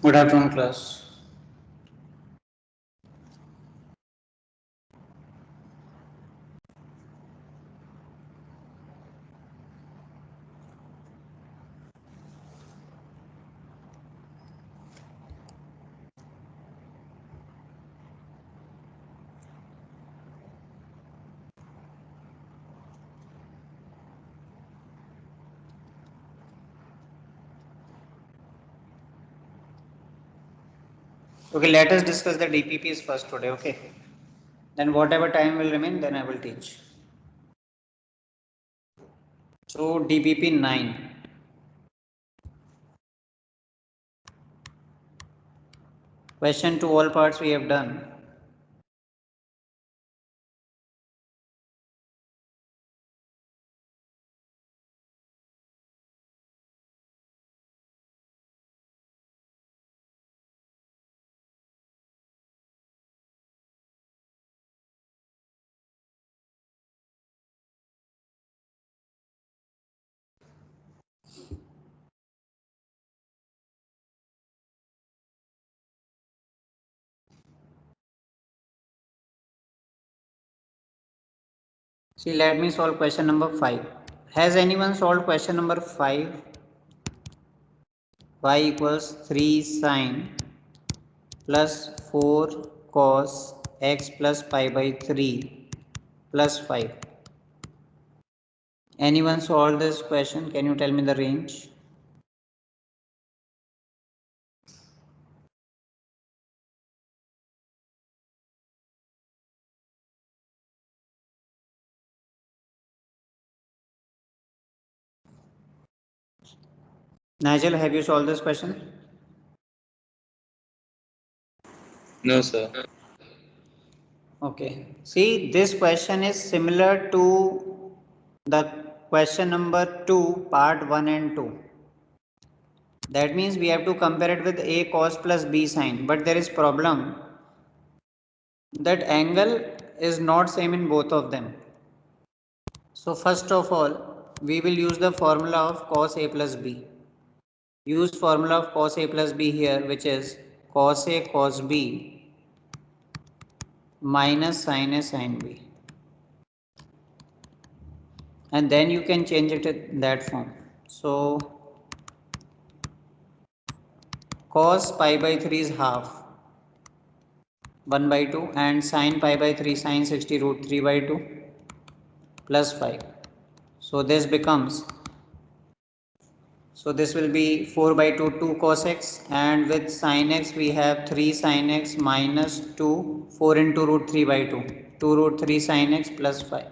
Good afternoon, class. Okay, let us discuss the DPPs first today, okay? Then whatever time will remain, then I will teach. So DPP 9. Question to all parts we have done. See, let me solve question number 5. Has anyone solved question number 5? Y equals 3 sine plus 4 cos x plus pi by 3 plus 5. Anyone solved this question? Can you tell me the range? Nigel, have you solved this question? No, sir. Okay. See, this question is similar to the question number 2, part 1 and 2. That means we have to compare it with a cos plus b sine. But there is problem that angle is not same in both of them. So first of all, we will use the formula of cos a plus b. Use formula of cos a plus b here, which is cos a cos b minus sin a sin b. And then you can change it in that form. So cos pi by 3 is half 1 by 2 and sin pi by 3 sin 60 root 3 by 2 plus 5. So this becomes, so this will be 4 by 2 2 cos x, and with sin x we have 3 sin x minus 2 4 into root 3 by 2 2 root 3 sin x plus 5.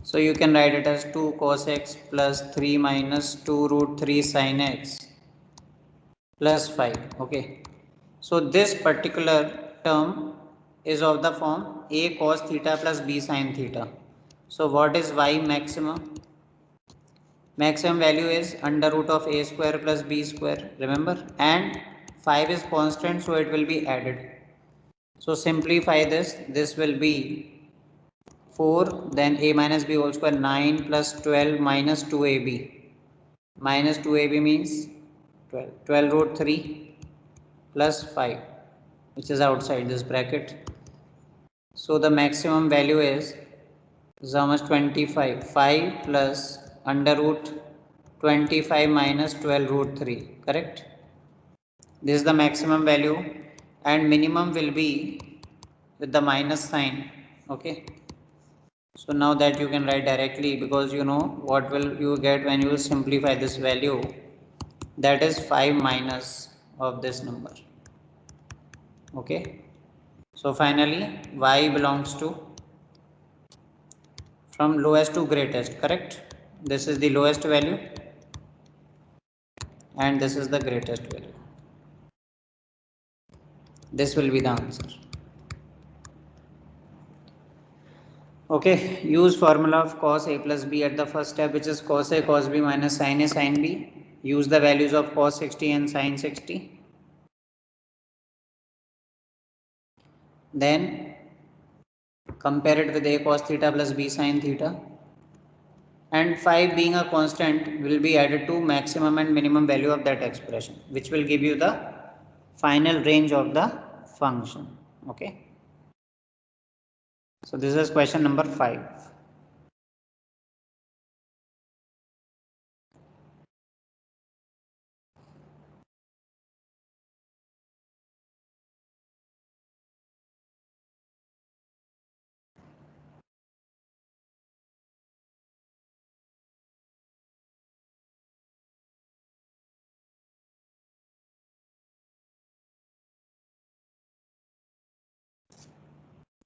So you can write it as 2 cos x plus 3 minus 2 root 3 sin x plus 5. Okay. So this particular term is of the form a cos theta plus b sin theta. So what is y maximum? Maximum value is under root of a square plus b square, remember, and 5 is constant, so it will be added. So simplify this will be 4, then a minus b whole square 9 plus 12 minus 2ab. Minus 2ab means 12. 12 root 3 plus 5, which is outside this bracket. So the maximum value is how much? 25. 5 plus under root 25 minus 12 root 3, correct? This is the maximum value, and minimum will be with the minus sign. Okay. So now that you can write directly, because you know what will you get when you simplify this value, that is 5 minus of this number. Okay. So finally y belongs to from lowest to greatest, correct? This is the lowest value and this is the greatest value. This will be the answer. Okay, use formula of cos a plus b at the first step, which is cos a cos b minus sin a sin b. Use the values of cos 60 and sin 60. Then compare it with a cos theta plus b sin theta. and 5 being a constant will be added to maximum and minimum value of that expression, which will give you the final range of the function. Okay, so this is question number 5.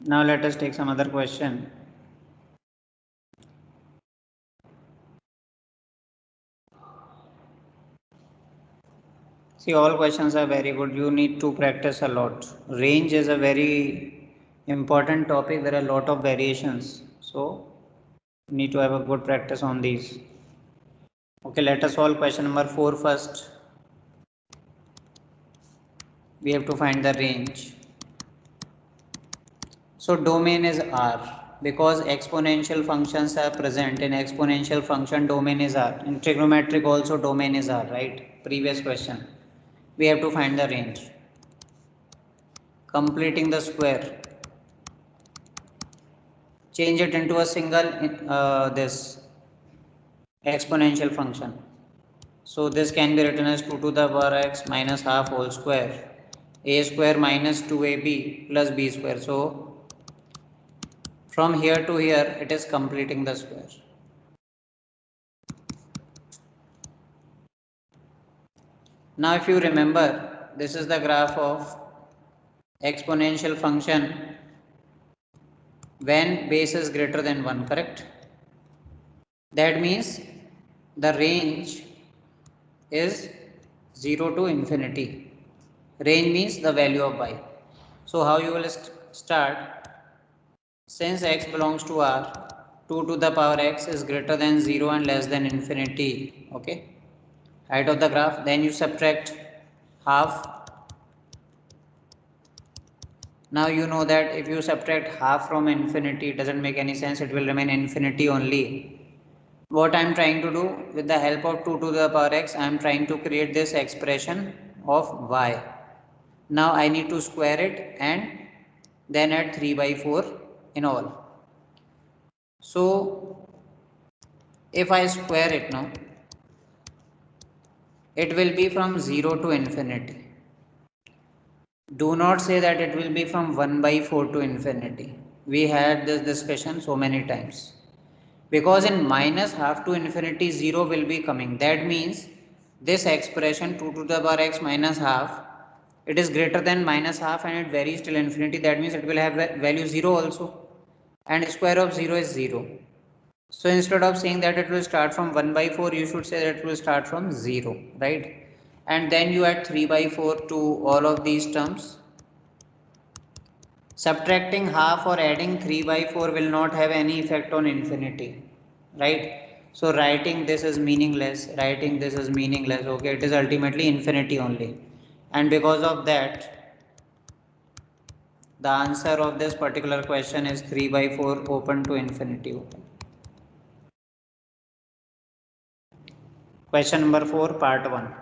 Now let us take some other question. See, all questions are very good. You need to practice a lot. Range is a very important topic. There are a lot of variations. So, you need to have a good practice on these. Okay, let us solve question number 4 first. We have to find the range. So, domain is R. Because exponential functions are present in exponential function, domain is R. In trigonometric also domain is R, right? Previous question. We have to find the range. Completing the square. Change it into a single this exponential function. So this can be written as 2 to the power x minus half whole square, a square minus 2ab plus b square. So from here to here it is completing the square. Now if you remember, this is the graph of exponential function when base is greater than 1, correct? That means the range is 0 to infinity. Range means the value of y. So how you will start? Since x belongs to R, 2 to the power x is greater than 0 and less than infinity. Okay. Height of the graph. Then you subtract half. Now you know that if you subtract half from infinity, it doesn't make any sense. It will remain infinity only. What I am trying to do with the help of 2 to the power x, I am trying to create this expression of y. Now I need to square it and then add 3 by 4 in all. So if I square it now, it will be from 0 to infinity. Do not say that it will be from 1 by 4 to infinity. We had this discussion so many times. Because in minus half to infinity 0 will be coming. That means this expression 2 to the power x minus half, it is greater than minus half and it varies till infinity. That means it will have value 0 also, and square of 0 is 0. So instead of saying that it will start from 1 by 4, you should say that it will start from 0, right? And then you add 3 by 4 to all of these terms. Subtracting half or adding 3 by 4 will not have any effect on infinity, right? So writing this is meaningless, writing this is meaningless, okay? It is ultimately infinity only. And because of that, the answer of this particular question is 3 by 4 open to infinity open. Question number 4, part 1.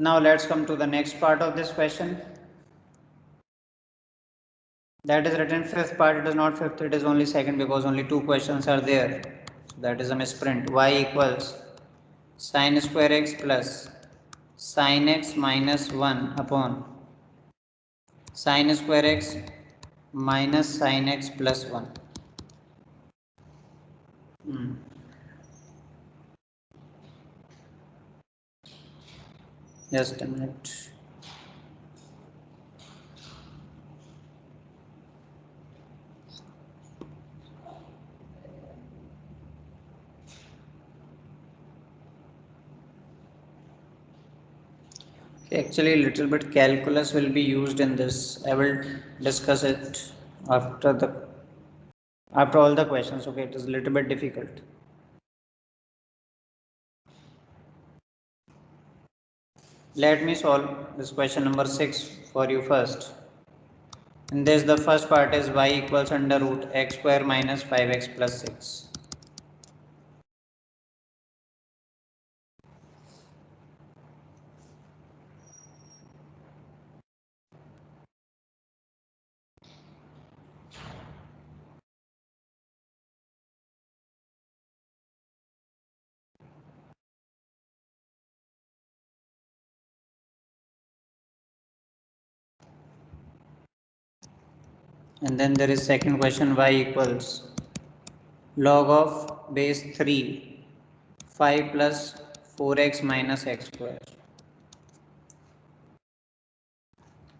Now let's come to the next part of this question. That is written fifth part, it is not fifth, it is only second because only 2 questions are there. So that is a misprint. Y equals sin square x plus sin x minus 1 upon sin square x minus sin x plus 1. Just a minute. Actually, little bit calculus will be used in this. I will discuss it after all the questions. Okay, it is a little bit difficult. Let me solve this question number 6 for you first. And this the first part is y equals under root x square minus 5x plus 6. And then there is second question, y equals log of base 3 5 plus 4x minus x square.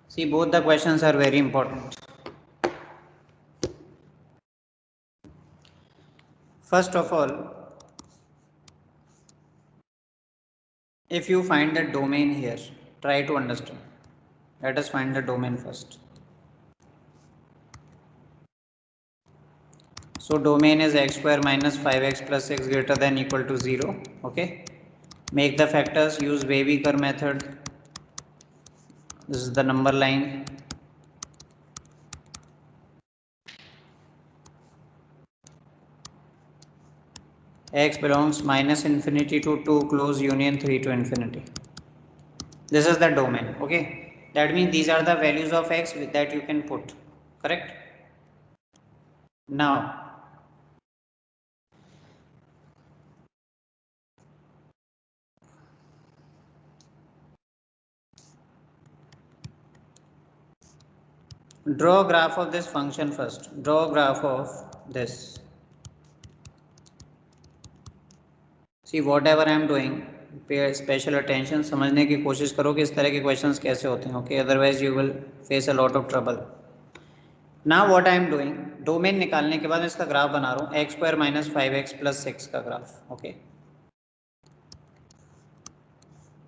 See, both the questions are very important. First of all, if you find the domain here, try to understand. Let us find the domain first. So domain is x square minus 5x plus 6 greater than equal to 0. Okay. Make the factors, use Weyerker method. This is the number line. X belongs minus infinity to 2 close union 3 to infinity. This is the domain. Okay. That means these are the values of x that you can put. Correct? Now, draw a graph of this function first. Draw a graph of this. See, whatever I am doing, pay special attention. समझने की कोशिश करो कि इस तरह के questions कैसे होते हैं. Okay, otherwise you will face a lot of trouble. Now what I am doing, domain निकालने के बाद इसका ग्राफ बना रहा हूँ x square minus 5x plus 6 का ग्राफ. ओके,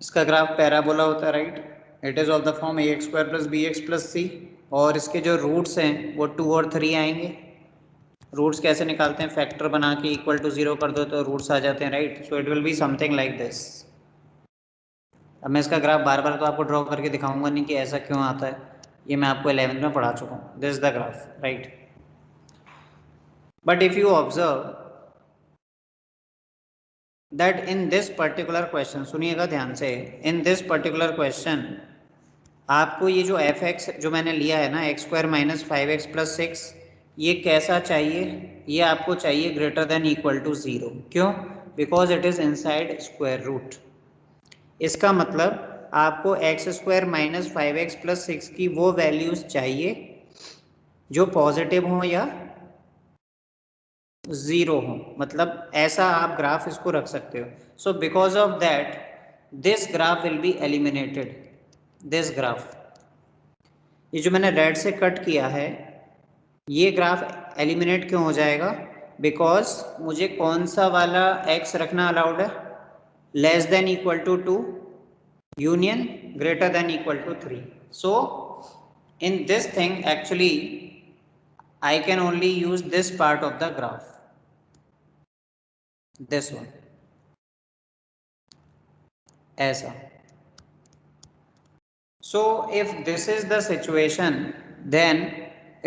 इसका ग्राफ पैराबोला होता है, right. It is of the form ax square plus bx plus c. और इसके जो रूट्स हैं वो 2 और 3 आएंगे. रूट्स कैसे निकालते हैं, फैक्टर बना के इक्वल टू 0 कर दो तो रूट्स आ जाते हैं, right. So it will be something like this. अब मैं इसका ग्राफ बार बार तो आपको ड्रॉ करके दिखाऊंगा नहीं कि ऐसा क्यों आता है. ये मैं आपको 11th में पढ़ा चुका हूँ. This the graph, right. But if you observe that in this particular question, सुनिएगा ध्यान से, in this particular question आपको ये जो fx जो मैंने लिया है ना x square minus 5x plus 6, ये कैसा चाहिए, ये आपको चाहिए ग्रेटर देन इक्वल टू 0. क्यों? Because it is inside square root. इसका मतलब आपको x square minus 5x plus 6 की वो वैल्यूज चाहिए जो पॉजिटिव हो या 0 हो. मतलब ऐसा आप ग्राफ इसको रख सकते हो. So because of that this graph will be eliminated. This graph, ये जो मैंने रेड से कट किया है, ये ग्राफ एलिमिनेट क्यों हो जाएगा? बिकॉज मुझे कौन सा वाला x रखना अलाउड है, less than equal to 2 union greater than equal to 3. So in this thing actually I can only use this part of the graph, this one, ऐसा. So if this is the situation, then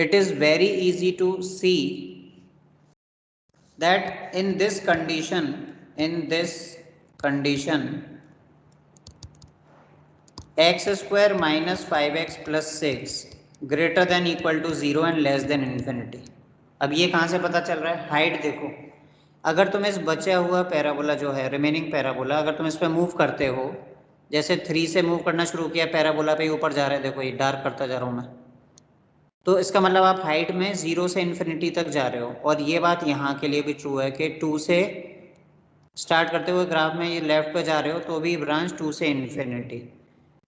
it is very easy to see that in this condition x square minus 5x plus 6 greater than equal to 0 and less than infinity. अब ये कहाँ से पता चल रहा है? Height देखो. अगर तुम इस बचा हुआ पैराबोला जो है, रिमेनिंग पैराबोला, अगर तुम इस पर मूव करते हो, जैसे 3 से मूव करना शुरू किया, पैराबोला पे ऊपर जा रहा है, देखो ये डार्क करता जा रहा हूँ मैं, तो इसका मतलब आप हाइट में 0 से इन्फिनिटी तक जा रहे हो. और ये बात यहाँ के लिए भी ट्रू है कि 2 से स्टार्ट करते हुए ग्राफ में ये लेफ्ट पे जा रहे हो तो भी ब्रांच 2 से infinity.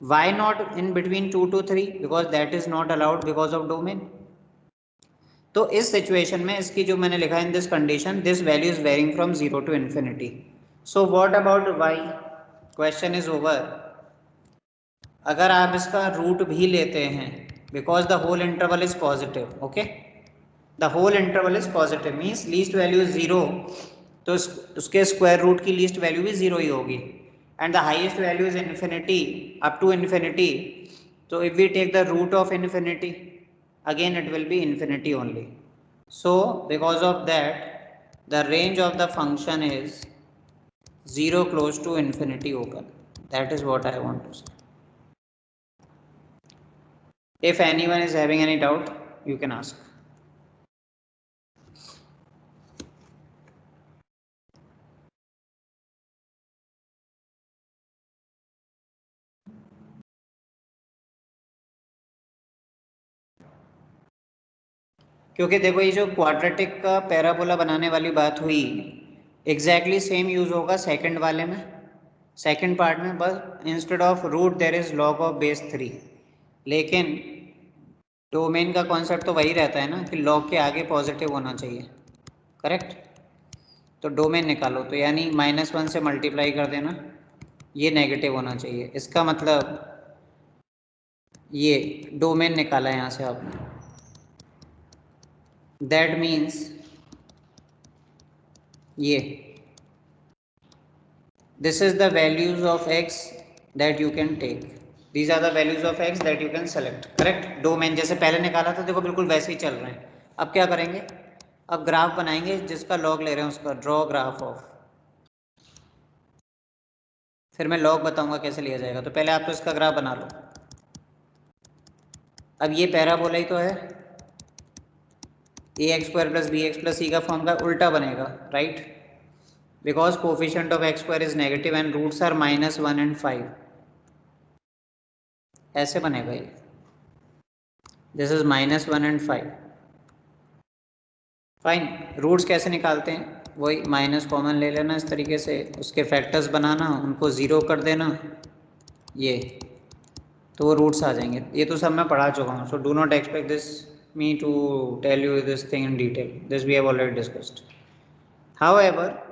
Why not in between 2 to 3? Because that is not allowed because of domain. तो इस सिचुएशन में इसकी जो मैंने लिखा in this condition, this value is varying from 0 to infinity. So what about y? Question is over. अगर आप इसका रूट भी लेते हैं, because the whole interval is positive, okay, the whole interval is positive means least value is 0, तो उसके square root की least value भी 0 ही होगी, and the highest value is infinity up to infinity, so if we take the root of infinity, again it will be infinity only. So because of that the range of the function is 0 close to infinity open. That is what I want to say. If anyone is having any doubt, you can ask. क्योंकि देखो ये जो quadratic का parabola बनाने वाली बात हुई, exactly same use होगा सेकंड वाले में, सेकंड पार्ट में, बस instead of root there is log of base 3, लेकिन डोमेन का कॉन्सेप्ट तो वही रहता है ना कि log के आगे पॉजिटिव होना चाहिए, करेक्ट। तो डोमेन निकालो, तो यानी -1 से मल्टीप्लाई कर देना, ये नेगेटिव होना चाहिए, इसका मतलब ये डोमेन निकाला यहाँ से आपने, दैट मीन्स ये this is the values of x that you can take, these are the values of x that you can select, correct। Domain जैसे पहले निकाला था, देखो बिल्कुल वैसे ही चल रहे हैं। अब क्या करेंगे, अब ग्राफ बनाएंगे जिसका लॉग ले रहे हैं उसका, ड्रॉ ग्राफ ऑफ, फिर मैं लॉग बताऊंगा कैसे लिया जाएगा, तो पहले आप तो इसका ग्राफ बना लो। अब ये पैराबोला ही तो है, ax² + bx + c का फॉर्म का उल्टा बनेगा, right, because coefficient of x² is negative and roots are -1 and 5, ऐसे बनेगा ये, this is -1 and 5, fine. Roots कैसे निकालते हैं, वही माइनस कॉमन ले लेना इस तरीके से, उसके फैक्टर्स बनाना, उनको 0 कर देना, ये तो वो रूट्स आ जाएंगे। ये तो सब मैं पढ़ा चुका हूँ, so do not expect this me to tell you this thing in detail, this we have already discussed. However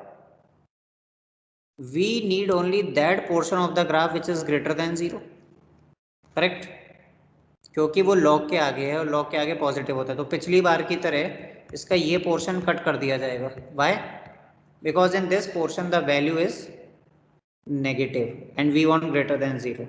we need only that portion of the graph which is greater than 0, correct, क्योंकि वो log के आगे है और log के आगे positive होता है, तो पिछली बार की तरह इसका ये पोर्शन कट कर दिया जाएगा, why, because in this portion the value is negative and we want greater than 0।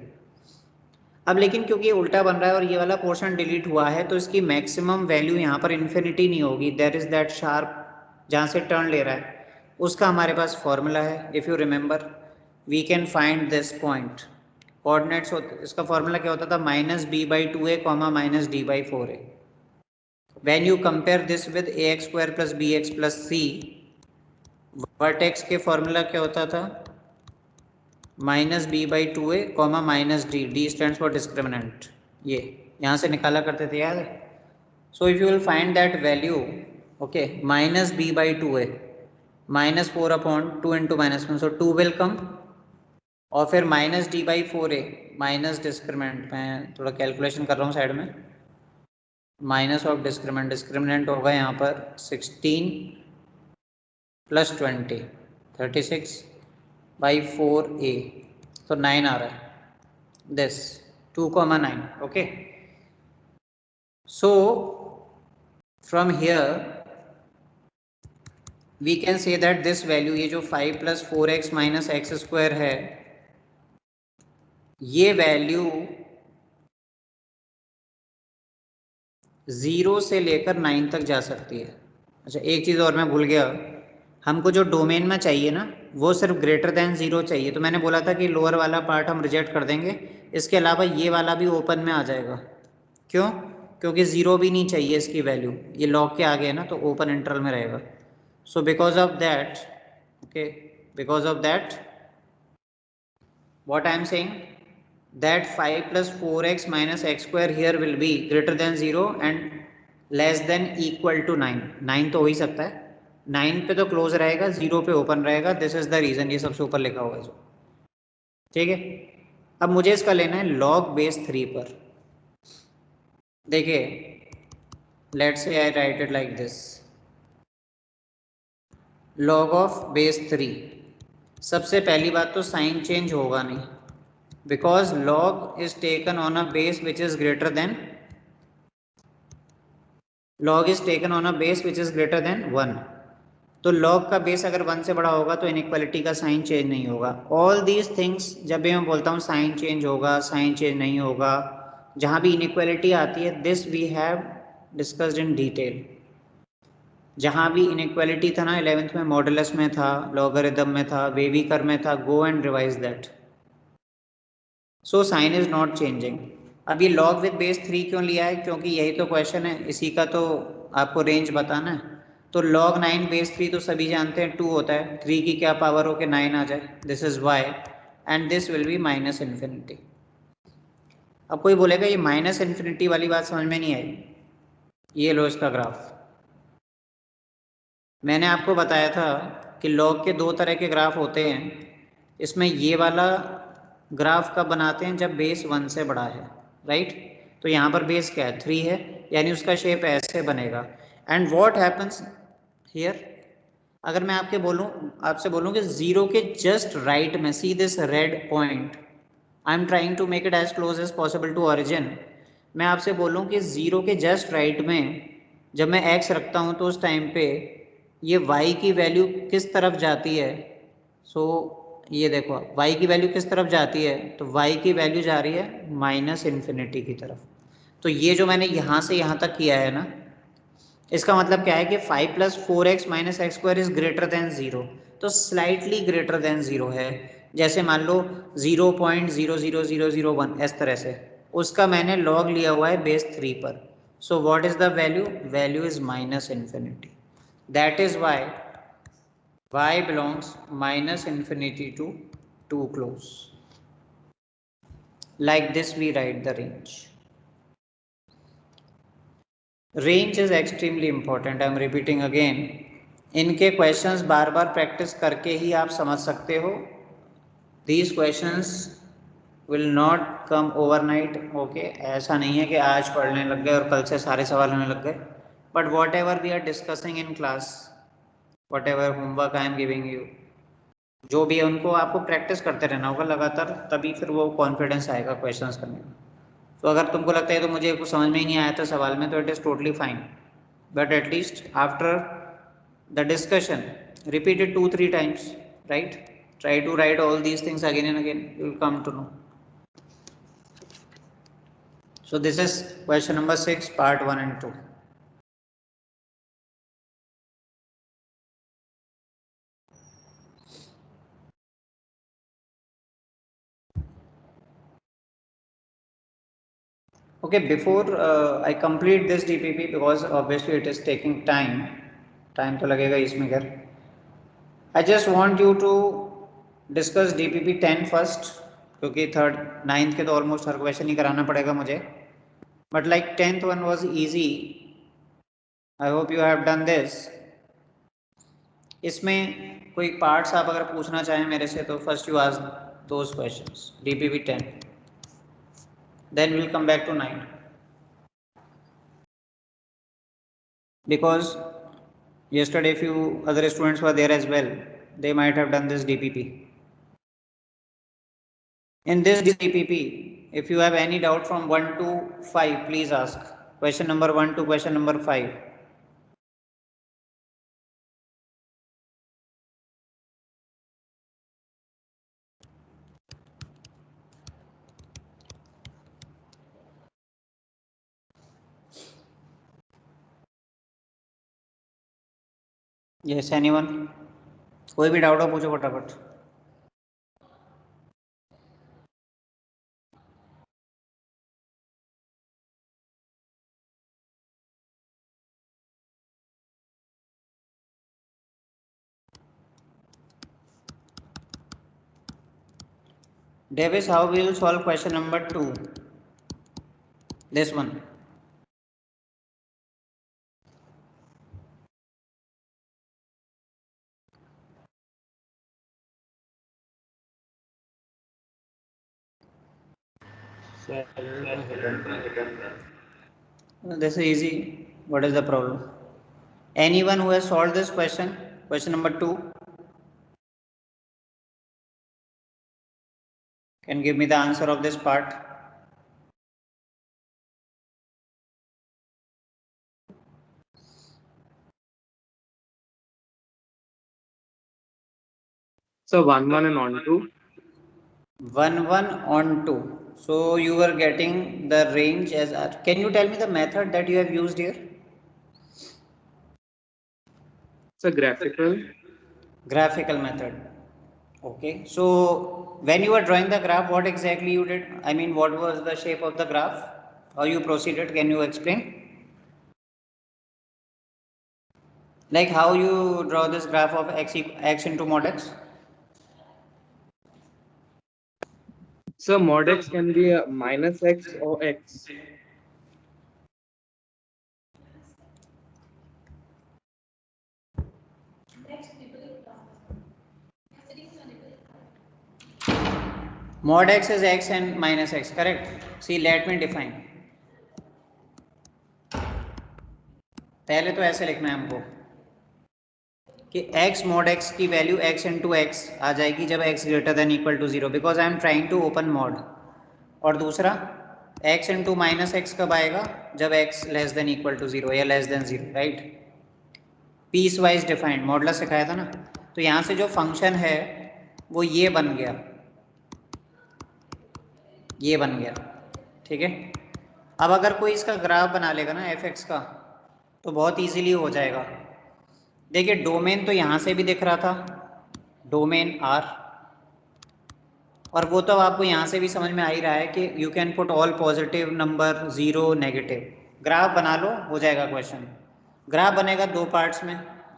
अब लेकिन क्योंकि ये उल्टा बन रहा है और ये वाला पोर्शन डिलीट हुआ है, तो इसकी मैक्सिमम वैल्यू यहाँ पर इन्फिनिटी नहीं होगी, देयर इज दैट शार्प जहाँ से टर्न ले रहा है उसका हमारे पास फॉर्मूला है, if you remember we can find this point, coordinates होते, इसका फॉर्मूला क्या होता था, -b/2a, -d/4a। When you compare this with ax² + bx + c, vertex के फॉर्मूला क्या होता था, -b/2a, -d, d stands for discriminant, ये यहाँ से निकाला करते थे, याद है। So if you will find that value, okay, -b/2a, -4/2 × -1, so 2 will कम, और फिर -d/4a, माइनस डिस्क्रिमिनेंट, मैं थोड़ा कैलकुलेशन कर रहा हूँ साइड में, माइनस ऑफ डिस्क्रिमिनेंट, डिस्क्रिमिनेंट होगा यहाँ पर 16 + 20, 36/4a, तो 9 आ रहा है, this 2,9, okay। So from here we can say that this value, ये जो 5 + 4x - x² है, ये वैल्यू 0 से लेकर 9 तक जा सकती है। अच्छा एक चीज़ और मैं भूल गया, हमको जो डोमेन में चाहिए ना वो सिर्फ ग्रेटर देन 0 चाहिए, तो मैंने बोला था कि लोअर वाला पार्ट हम रिजेक्ट कर देंगे, इसके अलावा ये वाला भी ओपन में आ जाएगा, क्यों, क्योंकि 0 भी नहीं चाहिए इसकी वैल्यू, ये लॉग के आगे है ना, तो ओपन इंटरवल में रहेगा। So because of that, okay, because of that what I am saying, that 5 + 4x - x² here will be greater than 0 and less than equal to 9, 9 तो हो ही सकता है, 9 पे तो क्लोज रहेगा, 0 पे ओपन रहेगा, दिस इज द रीजन, ये सबसे ऊपर लिखा हुआ है जो, ठीक है। अब मुझे इसका लेना है log base 3 पर, देखिए let's say I right it like this, log of base 3, सबसे पहली बात तो साइन चेंज होगा नहीं, because log is taken on a base which is greater than 1. तो log का बेस अगर 1 से बड़ा होगा तो इनइक्वालिटी का साइन चेंज नहीं होगा. ऑल दीज थिंग्स जब भी मैं बोलता हूँ साइन चेंज होगा, साइन चेंज नहीं होगा, जहाँ भी इनइक्वालिटी आती है, this we have discussed in detail. जहाँ भी इनइक्वालिटी था ना 11th में, मॉडुलस में था, लॉगरिथम में था, वेवीकर में था, go and revise that. So sine is not changing. अब ये log विद बेस 3 क्यों लिया है? क्योंकि यही तो क्वेश्चन है, इसी का तो आपको रेंज बताना है. तो log 9 बेस 3 तो सभी जानते हैं 2 होता है. 3 की क्या पावर हो के 9 आ जाए. This is y and this will be minus infinity. अब कोई बोलेगा ये माइनस इन्फिनिटी वाली बात समझ में नहीं आई. ये लो इसका ग्राफ. मैंने आपको बताया था कि log के 2 तरह के ग्राफ होते हैं. इसमें ये वाला ग्राफ कब बनाते हैं? जब बेस 1 से बड़ा है, राइट? तो यहाँ पर बेस क्या है? 3 है, यानी उसका शेप ऐसे बनेगा. And what happens here? अगर मैं आपसे बोलूँ कि 0 के जस्ट राइट में, see this red point, I am trying to make it as close as possible to origin. मैं आपसे बोलूँ कि 0 के जस्ट राइट में जब मैं x रखता हूँ तो उस टाइम पे ये y की वैल्यू किस तरफ जाती है? सो ये देखो y की वैल्यू किस तरफ जाती है? तो y की वैल्यू जा रही है माइनस इन्फिनिटी की तरफ. तो ये जो मैंने यहाँ से यहाँ तक किया है ना, इसका मतलब क्या है कि 5 plus 4x minus x square is greater than 0. तो स्लाइटली ग्रेटर देन 0 है. जैसे मान लो 0.00001 इस तरह से, उसका मैंने log लिया हुआ है बेस 3 पर. So what is the value? Value is minus infinity. That is why y belongs minus infinity to 2 close. Like this we write the range. Range is extremely important. I am repeating again. इनके questions बार बार practice करके ही आप समझ सकते हो. These questions will not come overnight. Okay, ऐसा नहीं है कि आज पढ़ने लग गए और कल से सारे सवाल होने लग गए. But whatever we are discussing in class, whatever homework I am giving you, जो भी है उनको आपको प्रैक्टिस करते रहना होगा लगातार, तभी फिर वो कॉन्फिडेंस आएगा क्वेश्चंस करने में. तो अगर तुमको लगता है तो मुझे कुछ समझ में ही नहीं आया था सवाल में, तो it is totally fine. But at least after the discussion repeat it 2-3 times, right? Try to write all these things again and again. You will come to know. So this is question number 6, part 1 and 2. Okay, before I complete this DPP, because obviously it is taking time तो लगेगा इसमें कर. I just want you to discuss DPP 10 first, क्योंकि 3rd 9th के तो almost हर question ही कराना पड़ेगा मुझे. But like 10th one was easy. I hope you have done this. इसमें कोई पार्ट्स आप अगर पूछना चाहें मेरे से तो first you ask those questions. DPP 10, then we'll come back to 9. Because yesterday few other students were there as well. They might have done this DPP. In this DPP, if you have any doubt from 1 to 5, please ask. Question number 1 to question number 5. Yes, anyone? कोई भी doubt हो पूछो फटाफट. Davis, how we will solve question number 2? This one. This is easy. What is the problem? Anyone who has solved this question, question number 2? Can give me the answer of this part? So 1, 1 and on 2. 1, 1 on 2. So you were getting the range as R. Can you tell me the method that you have used here? It's a graphical. Graphical method. Okay. So when you were drawing the graph, what exactly you did? I mean, what was the shape of the graph? How you proceeded? Can you explain? Like how you draw this graph of x into mod x? So mod x can be a minus x or x. Mod x is x and minus x, correct? See, let me define. पहले तो ऐसे लिखना है हमको कि x mod x की value x into x आ जाएगी जब x greater than equal to 0, because I am trying to open mod. और दूसरा x इंटू माइनस एक्स कब आएगा? जब x less than equal to 0 या less than 0, right? Piecewise defined modulus सिखाया था ना. तो यहाँ से जो फंक्शन है वो ये बन गया, ये बन गया, ठीक है. अब अगर कोई इसका ग्राफ बना लेगा ना f(x) का, तो बहुत इजीली हो जाएगा. देखिए डोमेन तो यहाँ से भी दिख रहा था, डोमेन R, और वो तो आपको यहाँ से भी समझ में आ ही रहा है कि you can put all positive number, zero, negative. Graph बना लो, हो जाएगा क्वेश्चन. ग्राफ बनेगा दो पार्ट्स में.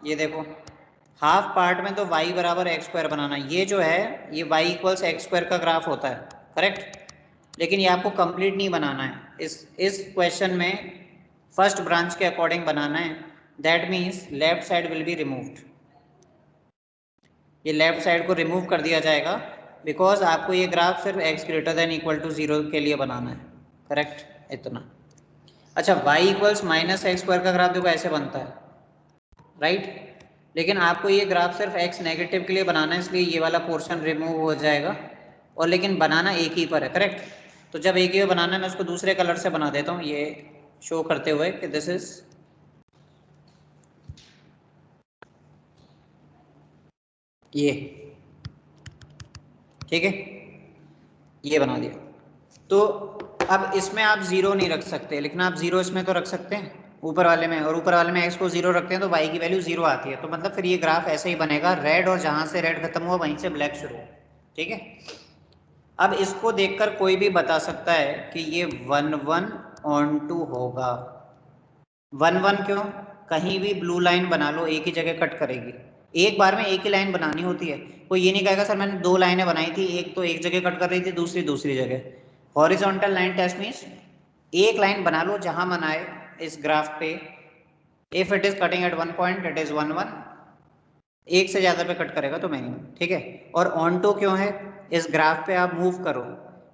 ये देखो, हाफ पार्ट में तो y बराबर एक्स स्क्वायर बनाना. ये जो है ये y इक्वल्स एक्स स्क्वायर का ग्राफ होता है, करेक्ट? लेकिन ये आपको कंप्लीट नहीं बनाना है. इस क्वेश्चन में फर्स्ट ब्रांच के अकॉर्डिंग बनाना है. That means left side will be removed. ये लेफ्ट साइड को रिमूव कर दिया जाएगा बिकॉज आपको ये ग्राफ सिर्फ x greater than equal to 0 के लिए बनाना है, करेक्ट? इतना. अच्छा, y equals minus x square का ग्राफ देखो ऐसे बनता है, राइट? लेकिन आपको ये ग्राफ सिर्फ x नेगेटिव के लिए बनाना है, इसलिए ये वाला पोर्शन रिमूव हो जाएगा. और लेकिन बनाना एक ही पर है, करेक्ट? तो जब एक ही पर बनाना है, मैं उसको दूसरे कलर से बना देता हूँ, ये शो करते हुए कि दिस इज ये, ठीक है, ये बना दिया. तो अब इसमें आप जीरो नहीं रख सकते, लेकिन आप जीरो इसमें तो रख सकते हैं ऊपर वाले में, और ऊपर वाले में x को जीरो रखते हैं तो y की वैल्यू जीरो आती है. तो मतलब फिर ये ग्राफ ऐसे ही बनेगा, रेड, और जहां से रेड खत्म हुआ वहीं से ब्लैक शुरू, ठीक है? अब इसको देखकर कोई भी बता सकता है कि ये 1, 1 on 2 होगा. 1, 1 क्यों? कहीं भी ब्लू लाइन बना लो, एक ही जगह कट करेगी. एक बार में एक ही लाइन बनानी होती है. कोई ये नहीं कहेगा सर मैंने दो लाइनें बनाई थी, एक तो एक जगह कट कर रही थी, दूसरी दूसरी जगह. हॉरिजॉन्टल लाइन टेस्ट मीन्स एक लाइन बना लो जहां बनाए इस ग्राफ पे. If it is cutting at one point it is 1, 1. एक से ज़्यादा पे कट करेगा तो मिनिमम, ठीक है? और ऑन टू क्यों है? इस ग्राफ पे आप मूव करो.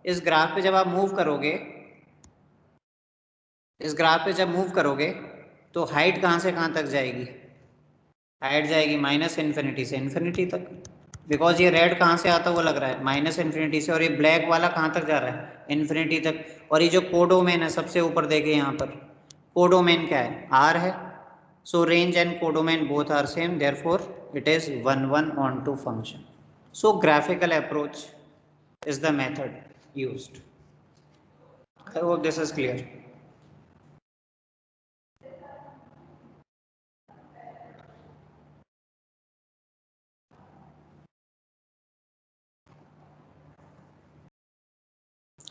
इस ग्राफ पे जब आप मूव करोगे, इस ग्राफ पे जब मूव करोगे तो हाइट कहाँ से कहाँ तक जाएगी? हाइट जाएगी माइनस इन्फिनिटी से इन्फिनिटी तक, बिकॉज ये रेड कहाँ से आता हुआ लग रहा है? माइनस इन्फिनिटी से. और ये ब्लैक वाला कहाँ तक जा रहा है? इन्फिनिटी तक. और ये जो कोडोमेन है सबसे ऊपर देखे यहाँ पर, कोडोमेन क्या है? R है. So range and codomain both are same, therefore it is 1, 1 on 2 function. So graphical approach is the method used. I hope this is clear.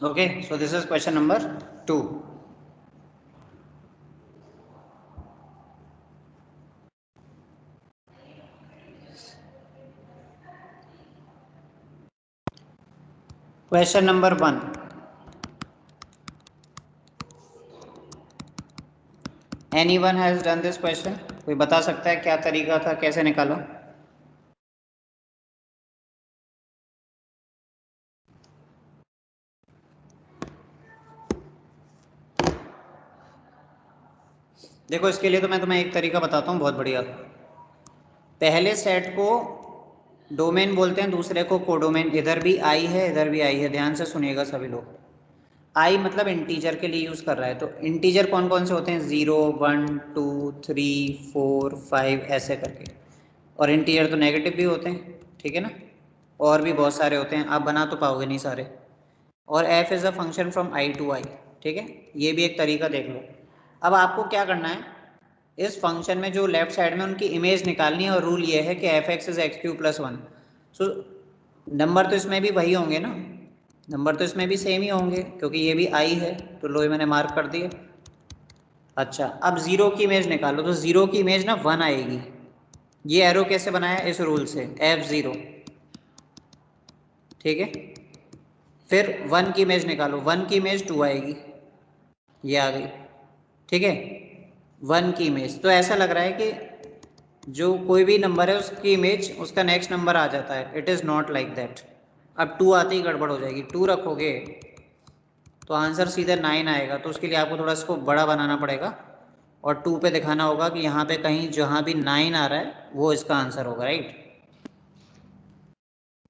Okay, so this is question number 2. Question number 1. Anyone has done this question? कोई बता सकता है क्या तरीका था, कैसे निकाला? देखो इसके लिए तो मैं तुम्हें एक तरीका बताता हूँ बहुत बढ़िया. पहले सेट को डोमेन बोलते हैं दूसरे को कोडोमेन। इधर भी आई है, इधर भी आई है, ध्यान से सुनिएगा सभी लोग। आई मतलब इंटीजर के लिए यूज कर रहा है, तो इंटीजर कौन कौन से होते हैं? 0 1 2 3 4 5 ऐसे करके। और इंटीजर तो नेगेटिव भी होते हैं, ठीक है ना। और भी बहुत सारे होते हैं, आप बना तो पाओगे नहीं सारे। और F is a function from I to I, ठीक है, ये भी एक तरीका देख लो। अब आपको क्या करना है, इस फंक्शन में जो लेफ्ट साइड में उनकी इमेज निकालनी है, और रूल ये है कि F x is x Q plus one. So number तो इसमें भी वही होंगे ना, नंबर तो इसमें भी सेम ही होंगे, क्योंकि ये भी आई है, तो लो मैंने मार्क कर दिए। अच्छा, अब जीरो की इमेज निकालो, तो जीरो की इमेज ना वन आएगी। ये एरो कैसे बनाया? इस रूल से, एफ जीरो, ठीक है। फिर वन की इमेज निकालो, वन की इमेज टू आएगी, ये आ गई, ठीक है। वन की इमेज, तो ऐसा लग रहा है कि जो कोई भी नंबर है उसकी इमेज उसका नेक्स्ट नंबर आ जाता है। It is not like that. अब टू आते ही गड़बड़ हो जाएगी। टू रखोगे तो आंसर सीधे 9 आएगा, तो उसके लिए आपको थोड़ा इसको बड़ा बनाना पड़ेगा, और 2 पे दिखाना होगा कि यहाँ पे कहीं जहाँ भी 9 आ रहा है वो इसका आंसर होगा, राइट।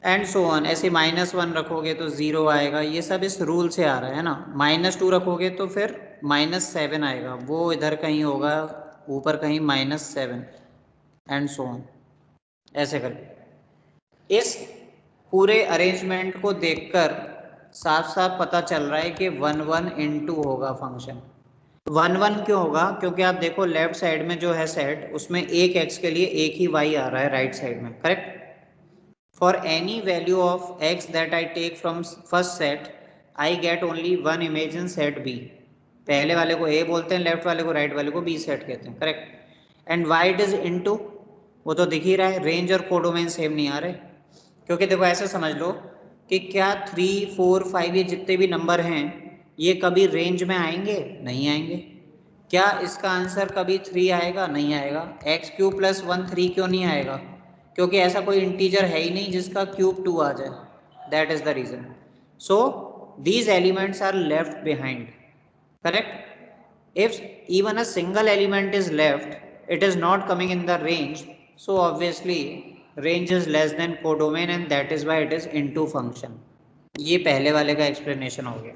And so on. ऐसे -1 रखोगे तो 0 आएगा, ये सब इस रूल से आ रहा है ना। -2 रखोगे तो फिर -7 आएगा, वो इधर कहीं होगा, ऊपर कहीं -7, एंड सो ऑन, ऐसे करके। इस पूरे अरेंजमेंट को देखकर साफ साफ पता चल रहा है कि 1 1 इंटू होगा फंक्शन। 1 1 क्यों होगा? क्योंकि आप देखो लेफ्ट साइड में जो है सेट, उसमें एक x के लिए एक ही y आ रहा है राइट साइड में, correct. For any value of x that I take from first set, I get only one image in set B. पहले वाले को A बोलते हैं, लेफ्ट वाले को, राइट वाले को B सेट कहते हैं, correct. And y it is into, वो तो दिख ही रहा है, रेंज और कोडोमेन सेम नहीं आ रहे। क्योंकि देखो ऐसे समझ लो कि क्या 3 4 5 ये जितने भी नंबर हैं ये कभी रेंज में आएंगे? नहीं आएंगे। क्या इसका आंसर कभी 3 आएगा? नहीं आएगा। एक्स क्यूब प्लस 1 3 क्यों नहीं आएगा? क्योंकि ऐसा कोई इंटीजर है ही नहीं जिसका क्यूब 2 आ जाए, that is the reason. So these elements are left behind, correct. if even a single element is left, it is not coming in the range, so obviously range is less than codomain, and that is why it is into function. ये पहले वाले का explanation हो गया।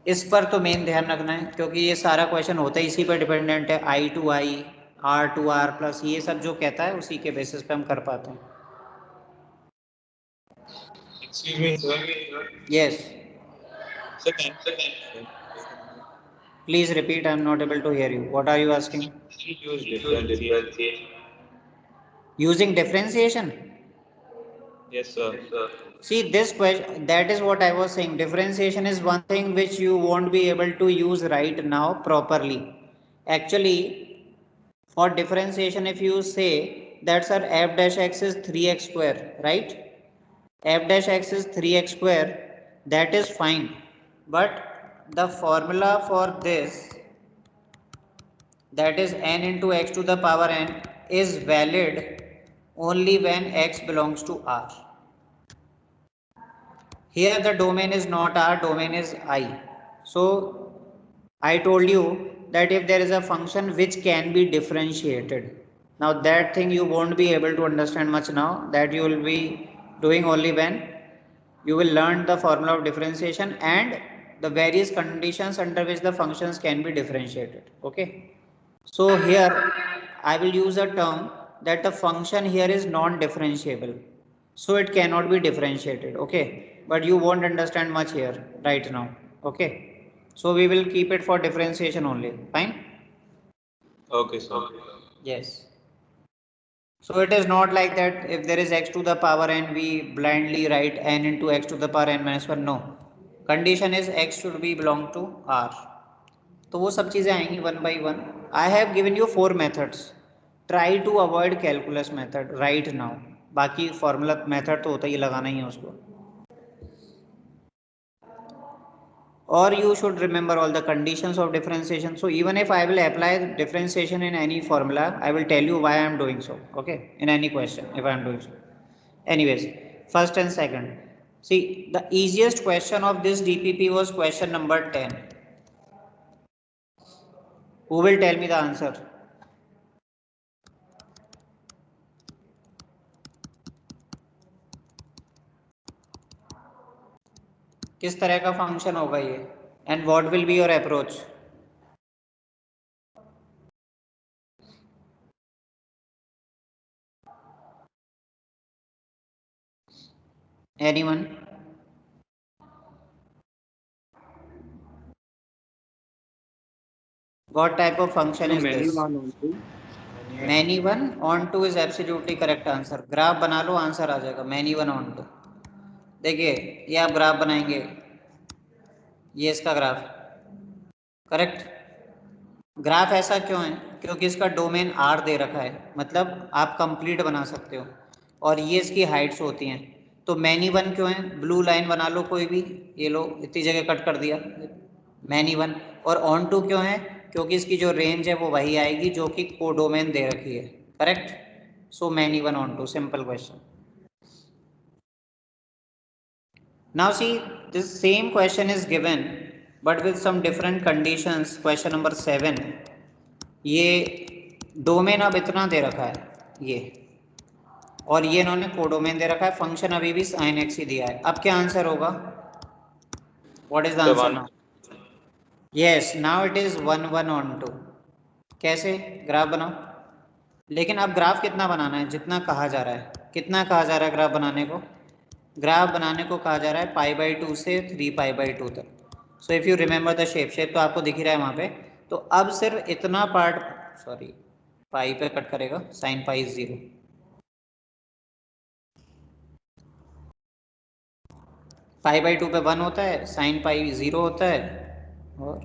इस पर तो main ध्यान रखना है, क्योंकि ये सारा क्वेश्चन होता है इसी पर डिपेंडेंट है, I to I, R to R plus, ये सब जो कहता है उसी के बेसिस पे हम कर पाते हैं। Excuse me, sir. Yes, Sir, can please repeat, I am not able to hear you, what are you asking? you use differentiation? Using differentiation? Yes, sir. See this question, that is what I was saying. Differentiation is one thing which you won't be able to use right now properly. Actually, for differentiation, if you say that sir f dash x is 3x square, right? F dash x is 3x square, that is fine. But the formula for this, that is n into x to the power n, is valid only when x belongs to R. Here the domain is not R, domain is I. So I told you that if there is a function which can be differentiated, now that thing you won't be able to understand much now, that you will be doing only when you will learn the formula of differentiation and the various conditions under which the functions can be differentiated. Okay. So here I will use a term that the function here is non-differentiable, so it cannot be differentiated. Okay, but you won't understand much here right now. Okay, so we will keep it for differentiation only. Fine. Okay, sir. Yes. So it is not like that if there is x to the power n, we blindly write n into x to the power n minus 1. No, condition is x should be belong to R. तो वो सब चीज़ें आएंगी one by one. I have given you 4 methods, try to avoid calculus method right now, बाकी formula method तो होता ही, लगाना ही है उसको। और you should remember all the conditions of differentiation. So even if I will apply differentiation in any formula, I will tell you why I am doing so, okay, in any question if I am doing so. Anyways, first and second, see the easiest question of this DPP was question number 10. Who will tell me the answer? किस तरह का function होगा ये, and what will be your approach? Anyone? What type of function So is many this? one onto. Many one on to is absolutely correct answer. Graph बना लो, answer आ जाएगा many one on to. देखिए ये आप graph बनाएंगे, ये इसका graph, correct. Graph ऐसा क्यों है? क्योंकि इसका डोमेन आर दे रखा है, मतलब आप कंप्लीट बना सकते हो, और ये इसकी हाइट्स होती हैं. तो मैनी वन क्यों है? ब्लू लाइन बना लो कोई भी, ये लो इतनी जगह कट कर दिया, मैनी वन. और ऑन टू क्यों है? क्योंकि इसकी जो रेंज है वो वही आएगी जो कि कोडोमेन दे रखी है, correct. So many one onto, simple question. Now see, this same question is given but with some different conditions. Question number 7, ये डोमेन अब इतना दे रखा है ये, और ये इन्होंने कोडोमेन दे रखा है, फंक्शन अभी भी sin x ही दिया है. अब क्या आंसर होगा? What is the answer now? Yes, now it is 1 1 on 2. कैसे? ग्राफ बनाओ. लेकिन अब ग्राफ कितना बनाना है? जितना कहा जा रहा है. कितना कहा जा रहा है ग्राफ बनाने को? ग्राफ बनाने को कहा जा रहा है π/2 से 3π/2 तक. So if you remember the shape तो आपको दिख ही रहा है वहाँ पे. तो अब सिर्फ इतना पार्ट, सॉरी पाई पे कट करेगा, sin π is 0. π/2 पे 1 होता है, sin π 0 होता है, और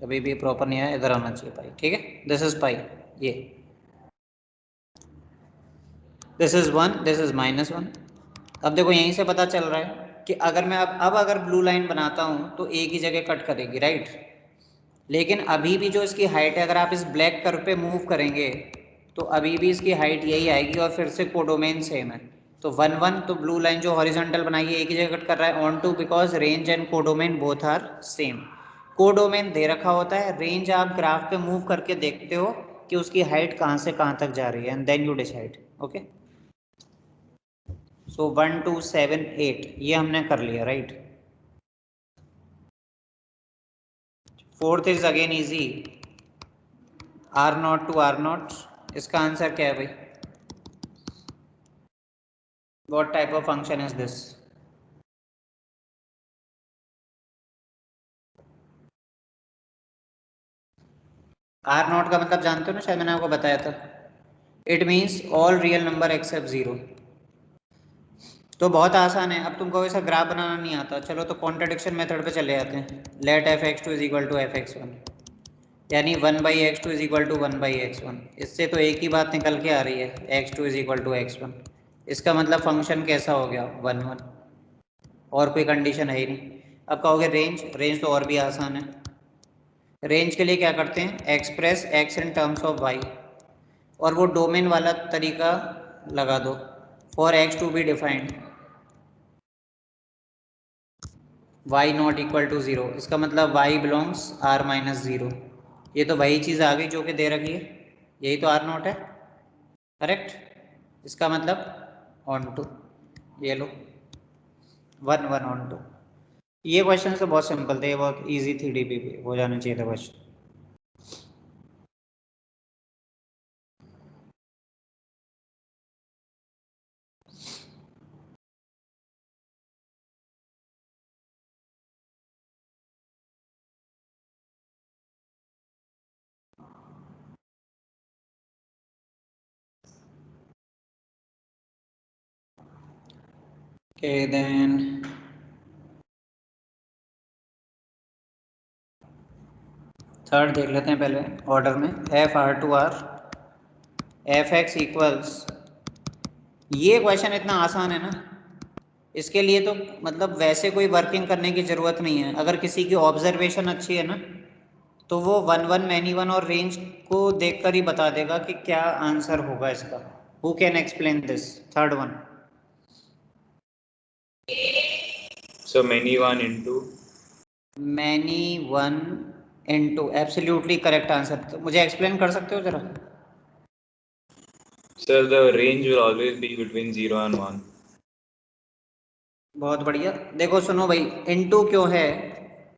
अभी भी प्रॉपर नहीं है, इधर आना चाहिए पाई. ठीक है, दिस इज पाई, ये दिस इज 1, दिस इज -1. अब देखो यहीं से पता चल रहा है कि अगर मैं अब अगर ब्लू लाइन बनाता हूँ तो एक ही जगह कट करेगी, राइट. लेकिन अभी भी जो इसकी हाइट है, अगर आप इस ब्लैक कर्व पे मूव करेंगे तो अभी भी इसकी हाइट यही आएगी, और फिर से कोडोमेन सेम है. तो 1 1, तो ब्लू लाइन जो हॉरिजॉन्टल बनाई है एक ही जगह कट कर रहा है. Onto because range and codomain both are same. Codomain दे रखा होता है, रेंज आप ग्राफ पे मूव करके देखते हो कि उसकी हाइट कहाँ से कहाँ तक जा रही है, and then you decide. Okay, so 1 2 7 8 ये हमने कर लिया, right. Fourth is again easy, r0 to r0. इसका आंसर क्या है भाई? What type of function is this? r0 का मतलब जानते हो ना, शायद मैंने आपको बताया था. It means all real number except 0. तो बहुत आसान है. अब तुमको वैसा ग्राफ बनाना नहीं आता, चलो तो कॉन्ट्रडिक्शन मेथड पे चले जाते हैं. Late f(x2) is equal to f(x1), यानी 1/x2 is equal to 1/x1. इससे तो एक ही बात निकल के आ रही है, x2 is equal to x1. इसका मतलब फंक्शन कैसा हो गया? 1 1, और कोई कंडीशन है ही नहीं. अब कहोगे रेंज, रेंज तो और भी आसान है. रेंज के लिए क्या करते हैं? Express x in terms of y, और वो डोमेन वाला तरीका लगा दो. For x to be defined y not equal to 0, इसका मतलब y बिलोंग्स r-0. ये तो वही चीज़ आ गई जो कि दे रखी है, यही तो r0 है, करेक्ट. इसका मतलब ऑन टू, ये लो 1 1 ऑन टू. ये क्वेश्चन तो बहुत सिंपल थे, बहुत इजी थी, डीपी पे हो जाना चाहिए था क्वेश्चन. Okay, then थर्ड देख लेते हैं पहले ऑर्डर में. f(r)(r) f(x) इक्वल्स, ये क्वेश्चन इतना आसान है ना, इसके लिए तो मतलब वैसे कोई वर्किंग करने की ज़रूरत नहीं है. अगर किसी की ऑब्जर्वेशन अच्छी है ना, तो वो 1 1 मैनी वन और रेंज को देखकर ही बता देगा कि क्या आंसर होगा इसका. Who can explain this third one? So many one into. Many one into, absolutely correct answer. तो मुझे एक्सप्लेन कर सकते हो जरा? Sir, the range will always be between 0 and 1. बहुत बढ़िया। देखो सुनो भाई, इनटू क्यों है,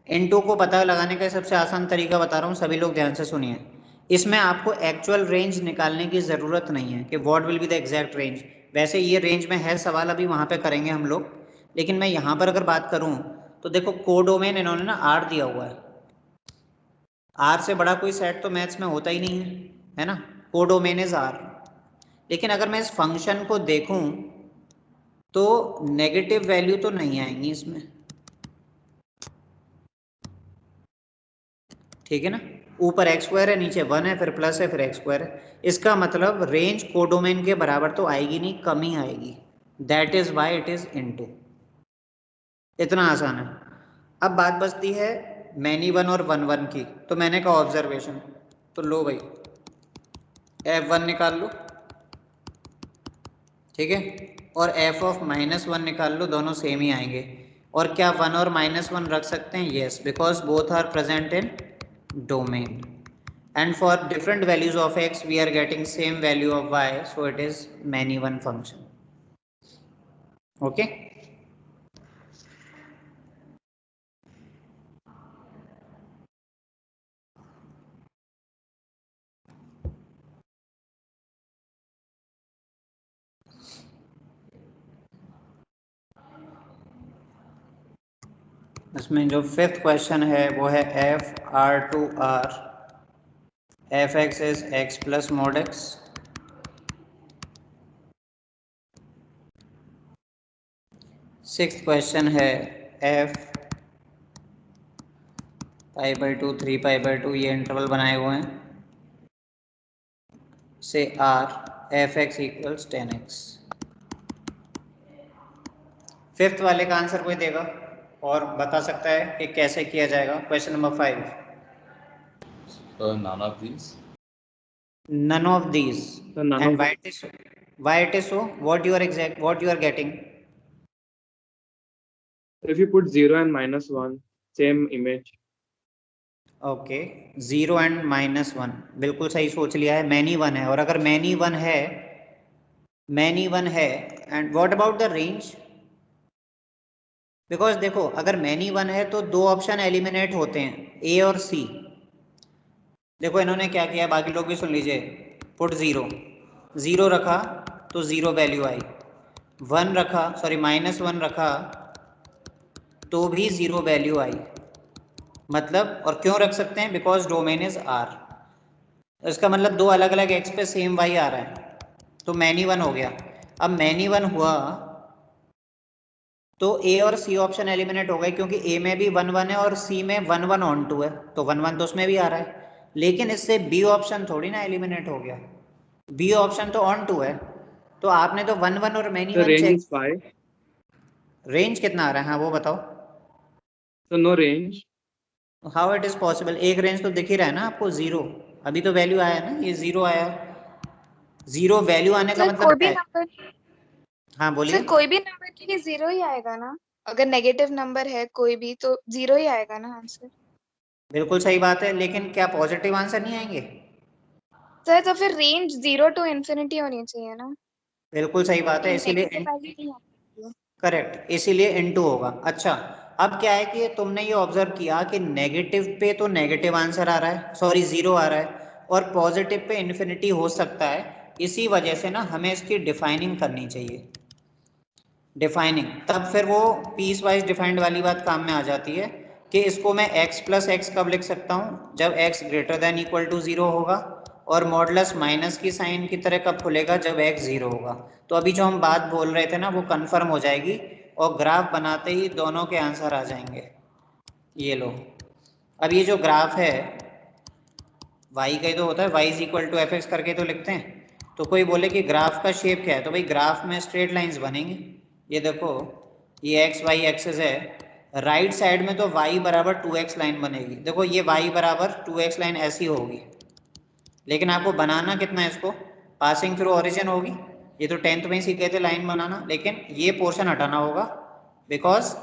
इनटू को पता लगाने का सबसे आसान तरीका बता रहा हूँ, सभी लोग ध्यान से सुनिए। इसमें आपको एक्चुअल रेंज निकालने की ज़रूरत नहीं है कि what will be the exact range. वैसे ये रेंज में है सवाल, अभी वहाँ पे करेंगे हम लोग। लेकिन मैं यहाँ पर अगर बात करूँ तो देखो कोडोमेन इन्होंने ना आर दिया हुआ है। आर से बड़ा कोई सेट तो मैथ्स में होता ही नहीं है ना। Codomain is R. लेकिन अगर मैं इस फंक्शन को देखूं तो नेगेटिव वैल्यू तो नहीं आएंगी इसमें, ठीक है ना। ऊपर एक्स स्क्वायर है, नीचे 1 है, फिर प्लस है, फिर एक्स स्क्वायर है। इसका मतलब रेंज कोडोमेन के बराबर तो आएगी नहीं, कम ही आएगी। That is why it is into. इतना आसान है। अब बात बचती है मैनी वन और वन वन की। तो मैंने कहा ऑब्जर्वेशन, तो लो भाई F1 निकाल लो, ठीक है, और f ऑफ -1 निकाल लो, दोनों सेम ही आएंगे। और क्या 1 और -1 रख सकते हैं? Yes, because both are present in domain and for different values of x we are getting same value of y, so it is many one function. Okay, इसमें जो फिफ्थ क्वेश्चन है वो है f r to r f(x) is x plus mod x. Sixth question है f π/2 3π/2, ये interval बनाए हुए हैं, से r f(x) equals 10x. Fifth वाले का आंसर कोई देगा और बता सकता है कि कैसे किया जाएगा? Question number 5। None of these. None of these. So none And of why it is so? Why it is so? What you are getting? if you put 0 and -1, same image. Okay, 0 and -1, बिल्कुल सही सोच लिया है। Many one है, और अगर many one है, and what about the range? Because देखो अगर मैनी वन है तो दो ऑप्शन एलिमिनेट होते हैं, ए और सी। देखो इन्होंने क्या किया, बाकी लोग भी सुन लीजिए। पुट 0 रखा तो 0 वैल्यू आई, 1 रखा, सॉरी -1 रखा तो भी 0 वैल्यू आई। मतलब, और क्यों रख सकते हैं? Because domain is R. इसका मतलब दो अलग अलग एक्स पे सेम वाई आ रहा है, तो मैनी वन हो गया। अब मैनी वन हुआ तो ए और सी ऑप्शन एलिमिनेट हो गए, क्योंकि ए में भी 1 1 है और सी में 1 1 ऑन टू है, तो 1 1 तो उसमें भी आ रहा है। लेकिन इससे बी ऑप्शन थोड़ी ना एलिमिनेट हो गया, बी ऑप्शन तो ऑन टू है। तो आपने तो 1 1 और many The one range check. is 5. Range कितना आ रहा है? हाँ वो बताओ। So no range. How it is possible? एक रेंज तो दिख ही रहा है ना आपको, 0। अभी तो वैल्यू आया ना, ये 0 आया। 0 वैल्यू आने का सर मतलब कोई क्या भी है? नंबर हाँ बोलिए। सर कोई भी नंबर के लिए 0 ही आएगा ना। अगर नेगेटिव नंबर है कोई भी तो 0 ही आएगा ना आंसर। बिल्कुल सही बात है, लेकिन क्या पॉजिटिव आंसर नहीं आएंगे? सर तो फिर रेंज 0 to infinity होनी चाहिए ना, बिल्कुल सही बात है, नेगेटिव इसीलिए वैल्यू नहीं आती है। करेक्ट, इसीलिए इनटू होगा। अच्छा, अब क्या है कि तुमने ये ऑब्जर्व किया कि नेगेटिव पे तो नेगेटिव आंसर आ रहा है, सॉरी 0 आ रहा है, और पॉजिटिव पे इन्फिनिटी हो सकता है। इसी वजह से ना हमें इसकी डिफाइनिंग करनी चाहिए। डिफाइनिंग, तब फिर वो पीस वाइज डिफाइंड वाली बात काम में आ जाती है कि इसको मैं x प्लस एक्स कब लिख सकता हूँ? जब x greater than equal to 0 होगा, और मॉडुलस माइनस की साइन की तरह कब खुलेगा? जब x 0 होगा। तो अभी जो हम बात बोल रहे थे ना वो कंफर्म हो जाएगी, और ग्राफ बनाते ही दोनों के आंसर आ जाएंगे। ये लो, अब ये जो ग्राफ है y का ही तो होता है, y is equal to f करके तो लिखते हैं। तो कोई बोले कि ग्राफ का शेप क्या है, तो भाई ग्राफ में स्ट्रेट लाइंस बनेंगी। ये देखो, ये एक्स वाई एक्सेस है, राइट साइड में तो y बराबर 2x लाइन बनेगी। देखो ये y बराबर 2x लाइन ऐसी होगी, लेकिन आपको बनाना कितना है इसको? पासिंग थ्रू ओरिजिन होगी। ये तो 10th में ही सीखे थे लाइन बनाना, लेकिन ये पोर्शन हटाना होगा, because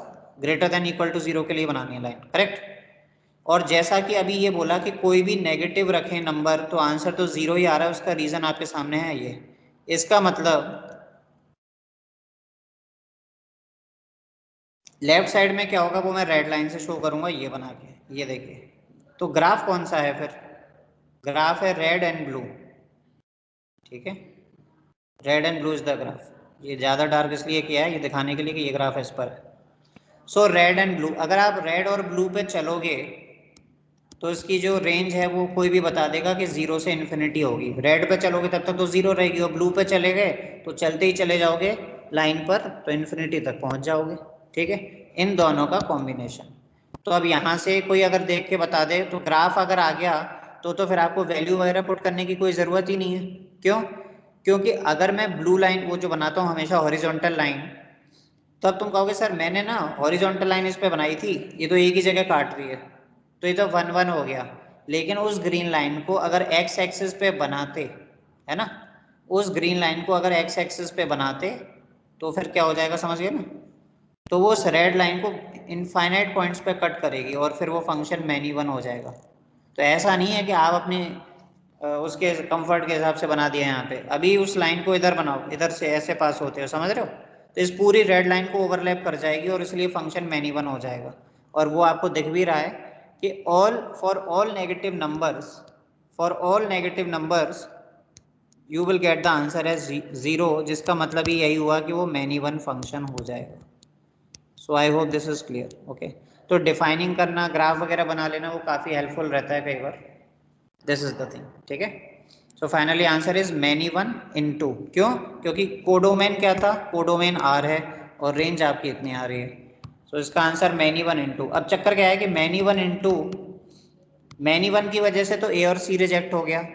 greater than equal to 0 के लिए बनानी है लाइन, करेक्ट। और जैसा कि अभी ये बोला कि कोई भी नेगेटिव रखें नंबर तो आंसर तो 0 ही आ रहा है, उसका रीज़न आपके सामने है ये। इसका मतलब लेफ्ट साइड में क्या होगा वो मैं रेड लाइन से शो करूंगा ये बना के, ये देखिए। तो ग्राफ कौन सा है फिर? ग्राफ है रेड एंड ब्लू, ठीक है, red and blue is the graph. ये ज़्यादा डार्क इसलिए किया है ये दिखाने के लिए कि ये ग्राफ इस पर है। सो रेड एंड ब्लू, अगर आप रेड और ब्लू पे चलोगे तो इसकी जो रेंज है वो कोई भी बता देगा कि 0 से इन्फिनिटी होगी। रेड पे चलोगे तब तक तो 0 रहेगी, और ब्लू पे चले गए तो चलते ही चले जाओगे लाइन पर तो इन्फिनिटी तक पहुंच जाओगे, ठीक है, इन दोनों का कॉम्बिनेशन। तो अब यहाँ से कोई अगर देख के बता दे तो ग्राफ अगर आ गया तो फिर आपको वैल्यू वगैरह पुट करने की कोई ज़रूरत ही नहीं है। क्यों? क्योंकि अगर मैं ब्लू लाइन वो जो बनाता हूँ हमेशा हॉरिजॉन्टल लाइन, तो अब तुम कहोगे सर मैंने ना हॉरिजॉन्टल लाइन इस पे बनाई थी, ये तो एक ही जगह काट रही है, तो ये तो 1 1 हो गया। लेकिन उस ग्रीन लाइन को अगर एक्स एक्सिस पे बनाते, है ना, उस ग्रीन लाइन को अगर एक्स एक्सिस पे बनाते तो फिर क्या हो जाएगा, समझ गए ना? तो वो उस रेड लाइन को इनफाइनाइट पॉइंट्स पे कट करेगी और फिर वो फंक्शन मैनी वन हो जाएगा। तो ऐसा नहीं है कि आप अपने उसके कंफर्ट के हिसाब से बना दिया यहाँ पे। अभी उस लाइन को इधर बनाओ, इधर से ऐसे पास होते हो, समझ रहे हो? तो इस पूरी रेड लाइन को ओवरलैप कर जाएगी और इसलिए फंक्शन मैनी वन हो जाएगा। और वो आपको दिख भी रहा है कि for all negative numbers you will get the answer as 0, जिसका मतलब ही यही हुआ कि वो मैनी वन फंक्शन हो जाएगा। So I hope this is clear, okay. तो डिफाइनिंग करना, ग्राफ वगैरह बना लेना वो काफ़ी हेल्पफुल रहता है कई बार। दिस इज द थिंग, ठीक है। So finally answer is many one into. क्यों? क्योंकि कोडोमेन क्या था, कोडोमेन आर है और रेंज आपकी इतनी आ रही है। सो इसका आंसर मैनी वन इनटू। अब चक्कर क्या है कि many one into, many one की वजह से तो ए और सी रिजेक्ट हो गया,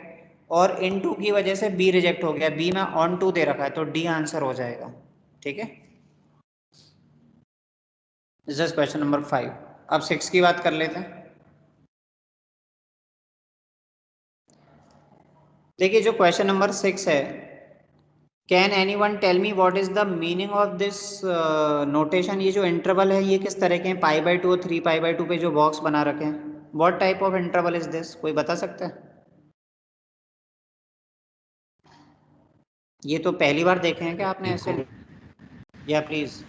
और इनटू की वजह से बी रिजेक्ट हो गया। बी में ऑन टू दे रखा है तो डी आंसर हो जाएगा, ठीक है। This is question number 5। अब 6 की बात कर लेते हैं। देखिए जो क्वेश्चन नंबर 6 है, can anyone tell me what is the meaning of this notation? ये जो इंटरवल है ये किस तरह के हैं? पाई बाई 2 और 3 पाई बाई 2 पे जो बॉक्स बना रखे हैं, what type of interval is this? कोई बता सकता है? ये तो पहली बार देखे हैं क्या आपने ऐसे? या प्लीज,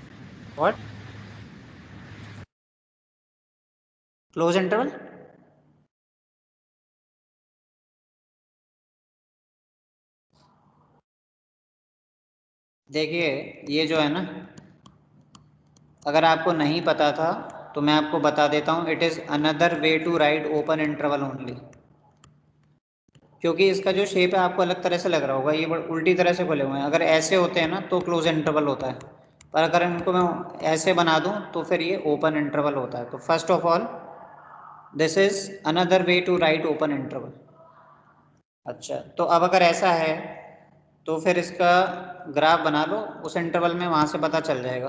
व्हाट? Close interval? देखिए ये जो है ना, अगर आपको नहीं पता था तो मैं आपको बता देता हूँ, it is another way to write open interval only. क्योंकि इसका जो शेप है आपको अलग तरह से लग रहा होगा, ये उल्टी तरह से खुले हुए हैं। अगर ऐसे होते हैं ना तो क्लोज इंटरवल होता है, पर अगर इनको मैं ऐसे बना दूं तो फिर ये ओपन इंटरवल होता है। तो first of all this is another way to write open interval. अच्छा, तो अब अगर ऐसा है तो फिर इसका ग्राफ बना लो उस इंटरवल में, वहाँ से पता चल जाएगा।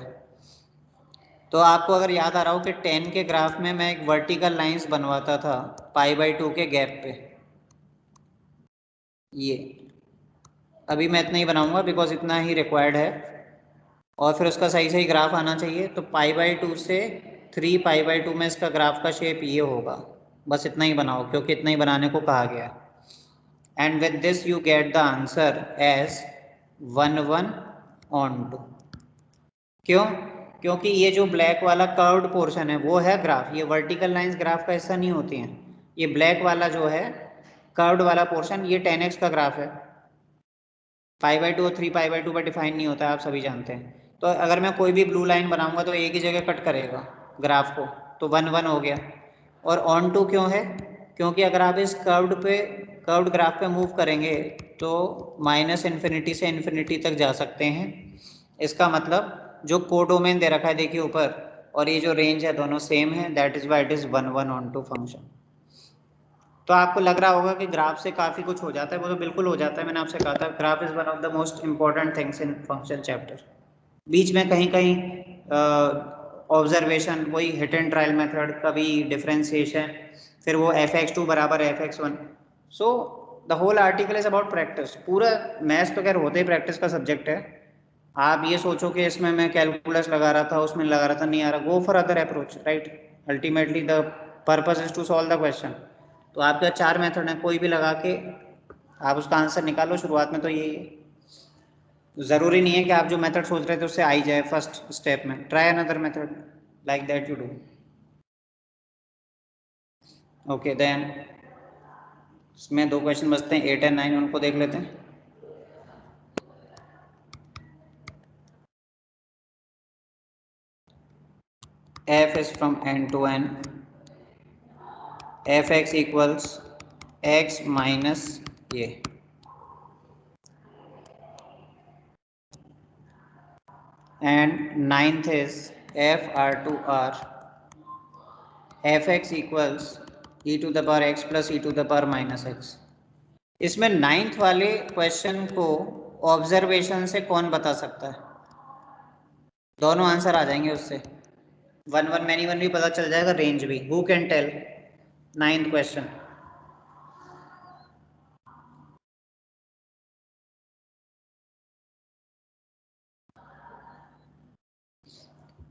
तो आपको अगर याद आ रहा हो कि 10 के ग्राफ में मैं एक वर्टिकल लाइंस बनवाता था पाई बाई 2 के गैप पे, ये अभी मैं इतना ही बनाऊंगा बिकॉज इतना ही रिक्वायर्ड है, और फिर उसका सही सही ग्राफ आना चाहिए। तो पाई बाई 2 से 3 पाई बाई 2 में इसका ग्राफ का शेप ये होगा। बस इतना ही बनाओ क्योंकि इतना ही बनाने को कहा गया है। And with this you get the answer as 1 1 on 2। क्यों? क्योंकि ये जो ब्लैक वाला कर्व्ड पोर्शन है वो है ग्राफ, ये वर्टिकल लाइंस ग्राफ का हिस्सा नहीं होती हैं। ये ब्लैक वाला जो है कर्व्ड वाला पोर्शन, ये 10x का ग्राफ है। पाई बाई 2 और 3 पाई बाई 2 पर डिफाइन नहीं होता है, आप सभी जानते हैं। तो अगर मैं कोई भी ब्लू लाइन बनाऊंगा तो एक ही जगह कट करेगा ग्राफ को, तो 1 1 हो गया। और ऑन टू क्यों है? क्योंकि अगर आप इस कर्व्ड ग्राफ पे मूव करेंगे तो माइनस इन्फिनिटी से इन्फिनिटी तक जा सकते हैं। इसका मतलब जो कोडोमेन दे रखा है देखिए ऊपर, और ये जो रेंज है दोनों सेम है, that is why it is 1 1 onto function. तो आपको लग रहा होगा कि ग्राफ से काफ़ी कुछ हो जाता है, वो तो बिल्कुल हो जाता है। मैंने आपसे कहा था graph is one of the most important things in function chapter. बीच में कहीं कहीं ऑब्जर्वेशन, वही हिट एंड ट्रायल मेथड, कभी डिफरेंशिएशन, फिर वो fx2 बराबर fx1। So the whole article is about practice. पूरा मैथ्स तो खैर होते ही प्रैक्टिस का सब्जेक्ट है। आप ये सोचो कि इसमें मैं कैलकुलस लगा रहा था, उसमें लगा रहा था, नहीं आ रहा, go for other approach, right. Ultimately the purpose is to solve the question. तो आपके 4 मेथड हैं, कोई भी लगा के आप उसका आंसर निकालो। शुरुआत में तो यही है, ज़रूरी नहीं है कि आप जो मेथड सोच रहे थे उससे आ ही जाए फर्स्ट स्टेप में। Try another method. like that you do. Okay, then इसमें 2 क्वेश्चन बचते हैं 8 और 9, उनको देख लेते हैं. f is from n to n, fx equals x minus ये, and 9th is f r to r, fx equals e to the power x plus e to the power minus x. इसमें 9th वाले question को observation से कौन बता सकता है? दोनों आंसर आ जाएंगे उससे, 1 1 मैनी 1 भी पता चल जाएगा, रेंज भी. Who can tell 9th question?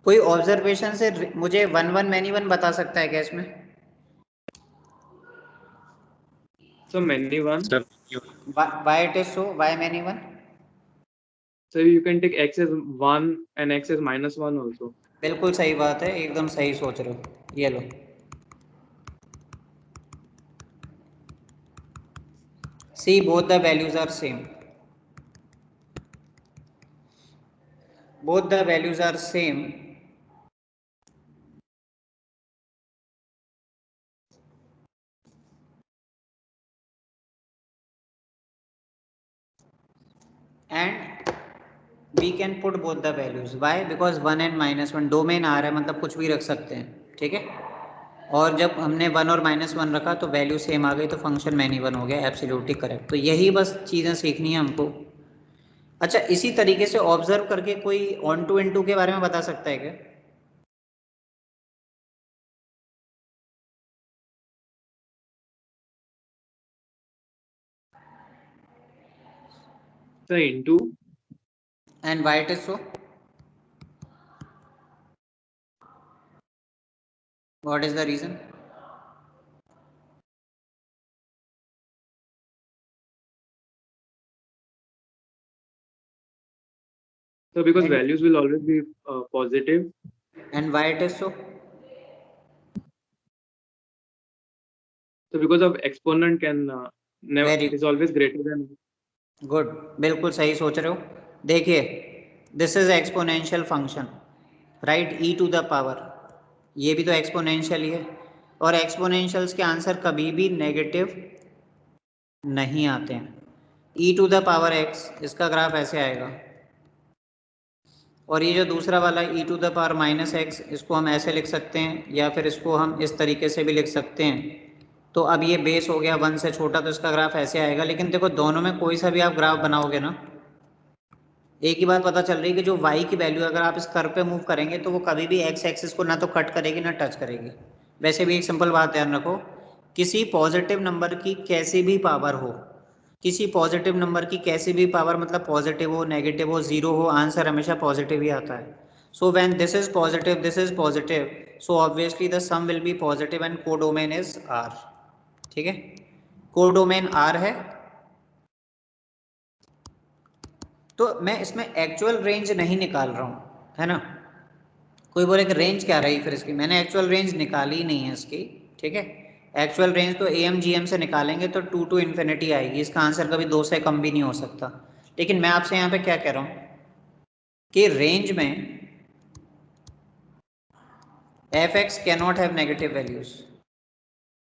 कोई ऑब्जर्वेशन से मुझे 1 1 मैनी 1 बता सकता है क्या इसमें? So many one. Sir, Why it is so? Why many 1? So you can take x as 1 and x as minus 1 also. बिल्कुल सही बात है, एकदम सही सोच रहे हो. ये लो, see both the values are same. Both the values are same. And we can put both the values. Why? Because 1 and minus 1 domain आ रहा है, मतलब कुछ भी रख सकते हैं. ठीक है, और जब हमने 1 और -1 रखा तो वैल्यू सेम आ गई, तो फंक्शन मैनी 1 हो गया. Absolutely correct. तो यही बस चीज़ें सीखनी है हमको. अच्छा, इसी तरीके से ऑब्जर्व करके कोई ऑन टू इन टू के बारे में बता सकता है क्या? So into. And why it is so? What is the reason? So because And- values will always be positive. And why it is so? So because of exponent can never Very is always greater than. Good, बिल्कुल सही सोच रहे हो. देखिए, this is exponential function, right? E to the power, ये भी तो exponential ही है. और एक्सपोनेंशियल्स के आंसर कभी भी नेगेटिव नहीं आते हैं. E to the power X, इसका ग्राफ ऐसे आएगा. और ये जो दूसरा वाला E to the power minus X, इसको हम ऐसे लिख सकते हैं, या फिर इसको हम इस तरीके से भी लिख सकते हैं. तो अब ये बेस हो गया 1 से छोटा, तो इसका ग्राफ ऐसे आएगा. लेकिन देखो, दोनों में कोई सा भी आप ग्राफ बनाओगे ना, एक ही बात पता चल रही है कि जो y की वैल्यू अगर आप इस कर्व पे मूव करेंगे तो वो कभी भी x एक्सिस को ना तो कट करेगी ना टच करेगी. वैसे भी एक सिंपल बात ध्यान रखो, किसी पॉजिटिव नंबर की कैसी भी पावर हो, किसी पॉजिटिव नंबर की कैसी भी पावर, मतलब पॉजिटिव हो, नेगेटिव हो, जीरो हो, आंसर हमेशा पॉजिटिव ही आता है. So when this is positive, so obviously the sum will be positive and codomain is r. ठीक है, कोडोमेन r है. तो मैं इसमें एक्चुअल रेंज नहीं निकाल रहा हूँ, है ना? कोई बोले कि रेंज क्या रही फिर इसकी, मैंने एक्चुअल रेंज निकाली ही नहीं है इसकी. ठीक है, एक्चुअल रेंज तो AMGM से निकालेंगे तो 2 to infinity आएगी. इसका आंसर कभी 2 से कम भी नहीं हो सकता. लेकिन मैं आपसे यहाँ पे क्या कह रहा हूँ कि रेंज में fx cannot have negative values.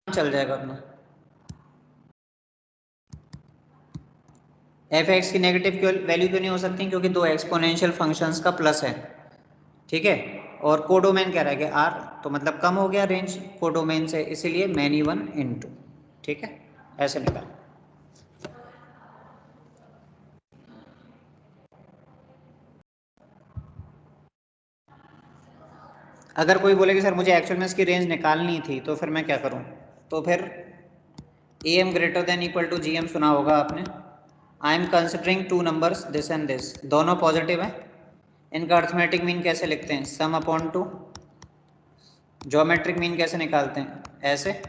चल जाएगा अपना. fx की नेगेटिव वैल्यू क्यों नहीं हो सकती? क्योंकि दो एक्सपोनेंशियल फंक्शंस का प्लस है. ठीक है, और कोडोमेन कह रहा है कि r, तो मतलब कम हो गया रेंज कोडोमेन से, इसीलिए मैनी 1 इनटू. ठीक है, ऐसे निकाल. अगर कोई बोले कि सर मुझे एक्चुअल में इसकी रेंज निकालनी थी, तो फिर मैं क्या करूं? तो फिर am greater than equal to gm सुना होगा आपने. I am considering 2 numbers, this and this, दोनों पॉजिटिव हैं. इनका अर्थमेटिक मीन कैसे लिखते हैं? सम अपॉन 2. ज्योमेट्रिक मीन कैसे निकालते हैं? ऐसे.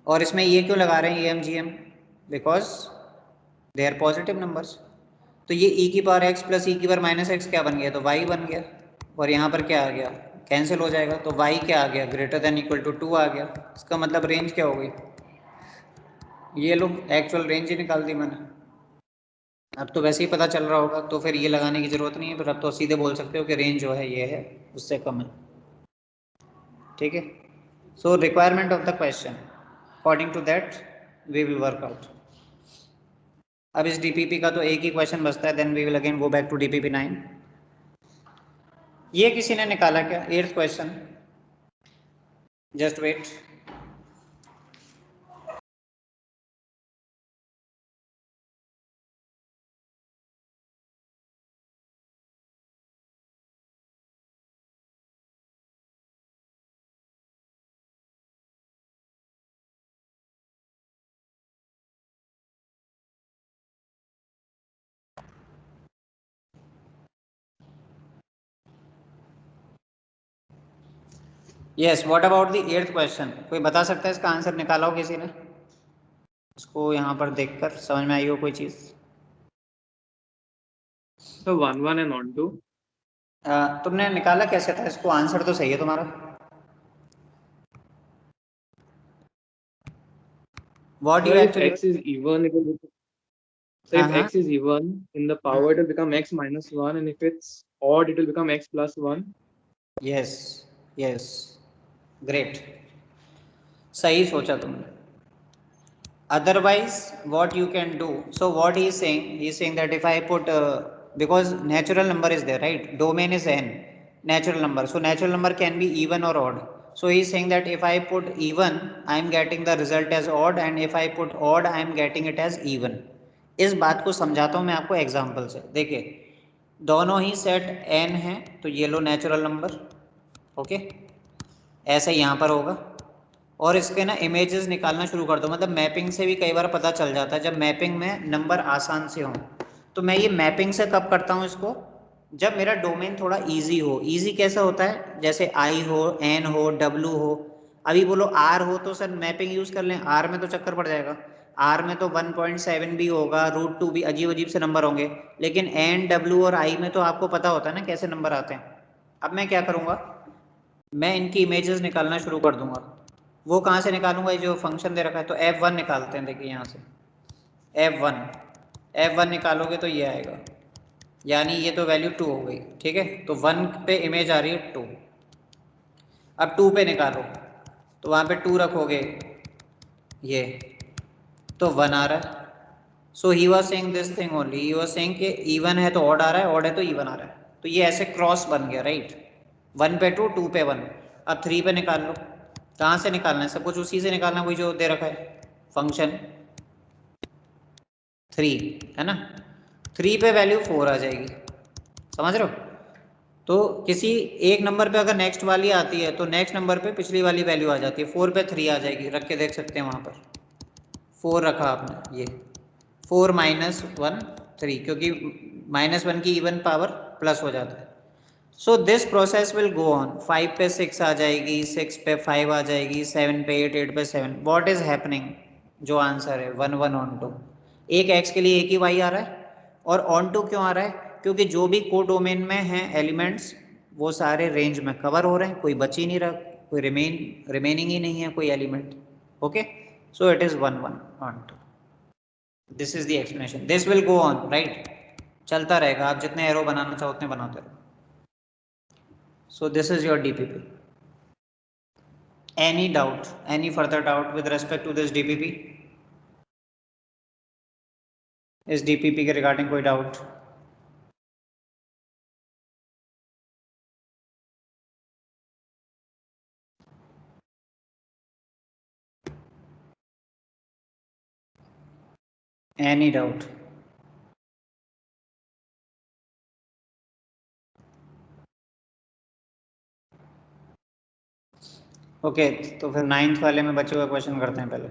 और इसमें ये क्यों लगा रहे हैं AMGM? Because they are positive numbers. तो ये e की पावर x प्लस e की पावर माइनस एक्स क्या बन गया? तो y बन गया. और यहाँ पर क्या आ गया? कैंसिल हो जाएगा, तो y क्या आ गया, ग्रेटर देन इक्वल टू 2 आ गया। इसका मतलब रेंज क्या हो गई, ये लो एक्चुअल रेंज ही निकाल दी मैंने। अब तो वैसे ही पता चल रहा होगा, तो फिर ये लगाने की ज़रूरत नहीं है, फिर अब तो सीधे बोल सकते हो कि रेंज जो है ये है, उससे कम है। ठीक है, so requirement of the question, according to that we will work out. अब इस डीपीपी का तो एक ही क्वेश्चन बचता है, then we will again go back to DPP 9। ये किसी ने निकाला क्या, 8th question, just wait. Yes, what about the 8th question, कोई बता सकता है इसका आंसर निकाला हो किसी ने, इसको यहाँ पर देखकर समझ में आई हो कोई चीज़? So 1 1 and on 2. तुमने निकाला कैसे था इसको, आंसर तो सही है तुम्हारा। What So you if actually, x is even, it will so if हाँ x is even in the power, it will become x minus 1, and if it's odd, it will become x plus 1. Yes yes, great, सही सोचा तुमने। Otherwise what you can do, so what he is saying that if I put because natural number is there, right, domain is n, natural number, so natural number can be even or odd, so he is saying that if I put even I am getting the result as odd, and if I put odd I am getting it as even। इस बात को समझाता हूँ मैं आपको example से। देखिए दोनों ही सेट n है, तो ये लो नेचुरल नंबर, ओके, ऐसा ही यहाँ पर होगा, और इसके ना इमेजेस निकालना शुरू कर दो, मतलब मैपिंग से भी कई बार पता चल जाता है, जब मैपिंग में नंबर आसान से हो। तो मैं ये मैपिंग से कब करता हूँ इसको, जब मेरा डोमेन थोड़ा इजी हो। इजी कैसा होता है, जैसे आई हो, एन हो, डब्लू हो। अभी बोलो आर हो तो सर मैपिंग यूज़ कर लें, आर में तो चक्कर पड़ जाएगा, आर में तो 1.7 भी होगा, √2 भी, अजीब अजीब से नंबर होंगे। लेकिन एन, डब्लू और आई में तो आपको पता होता है ना कैसे नंबर आते हैं। अब मैं क्या करूँगा, मैं इनकी इमेजेस निकालना शुरू कर दूंगा। वो कहाँ से निकालूंगा, ये जो फंक्शन दे रखा है, तो f1 निकालते हैं। देखिए यहाँ से f1 निकालोगे तो ये आएगा, यानी ये तो वैल्यू 2 हो गई, ठीक है। तो 1 पे इमेज आ रही है 2, अब 2 पे निकालो, तो वहाँ पे 2 रखोगे ये, तो 1 आ रहा है। So he was saying this thing only, he was saying कि इवन है तो ऑड आ रहा है, ऑड है तो इवन आ रहा है, तो ये ऐसे क्रॉस बन गया, राइट। 1 पे 2, 2 पे 1। अब 3 पे निकाल लो, कहाँ से निकालना है, सब कुछ उसी से निकालना, वही जो दे रखा है फंक्शन 3 है ना। 3 पे वैल्यू 4 आ जाएगी, समझ रहे हो। तो किसी एक नंबर पे अगर नेक्स्ट वाली आती है, तो नेक्स्ट नंबर पे पिछली वाली वैल्यू आ जाती है, 4 पे 3 आ जाएगी, रख के देख सकते हैं वहाँ पर 4 रखा आपने, ये 4 माइनस 1 3, क्योंकि -1 की इवन पावर प्लस हो जाता है। So this process will go on, 5 पे 6 आ जाएगी, 6 पे 5 आ जाएगी, 7 पे 8, 8 पे 7। व्हाट इज हैपनिंग, जो आंसर है 1 1 ऑन 2, एक x के लिए एक ही y आ रहा है, और ऑन 2 क्यों आ रहा है, क्योंकि जो भी को डोमेन में हैं एलिमेंट्स वो सारे रेंज में कवर हो रहे हैं, कोई बच ही नहीं रहा, कोई रिमेनिंग ही नहीं है कोई element, okay. So it is 1 1 on 2, this is the explanation, this will go on, right, चलता रहेगा, आप जितने एरो बनाना चाहो उतने बनाते रहो। So this is your DPP. Any doubt, any further doubt with respect to this DPP? इस DPP के रिगार्डिंग कोई डाउट? Any doubt? ओके, तो फिर 9th वाले में बचे हुए क्वेश्चन करते हैं पहले।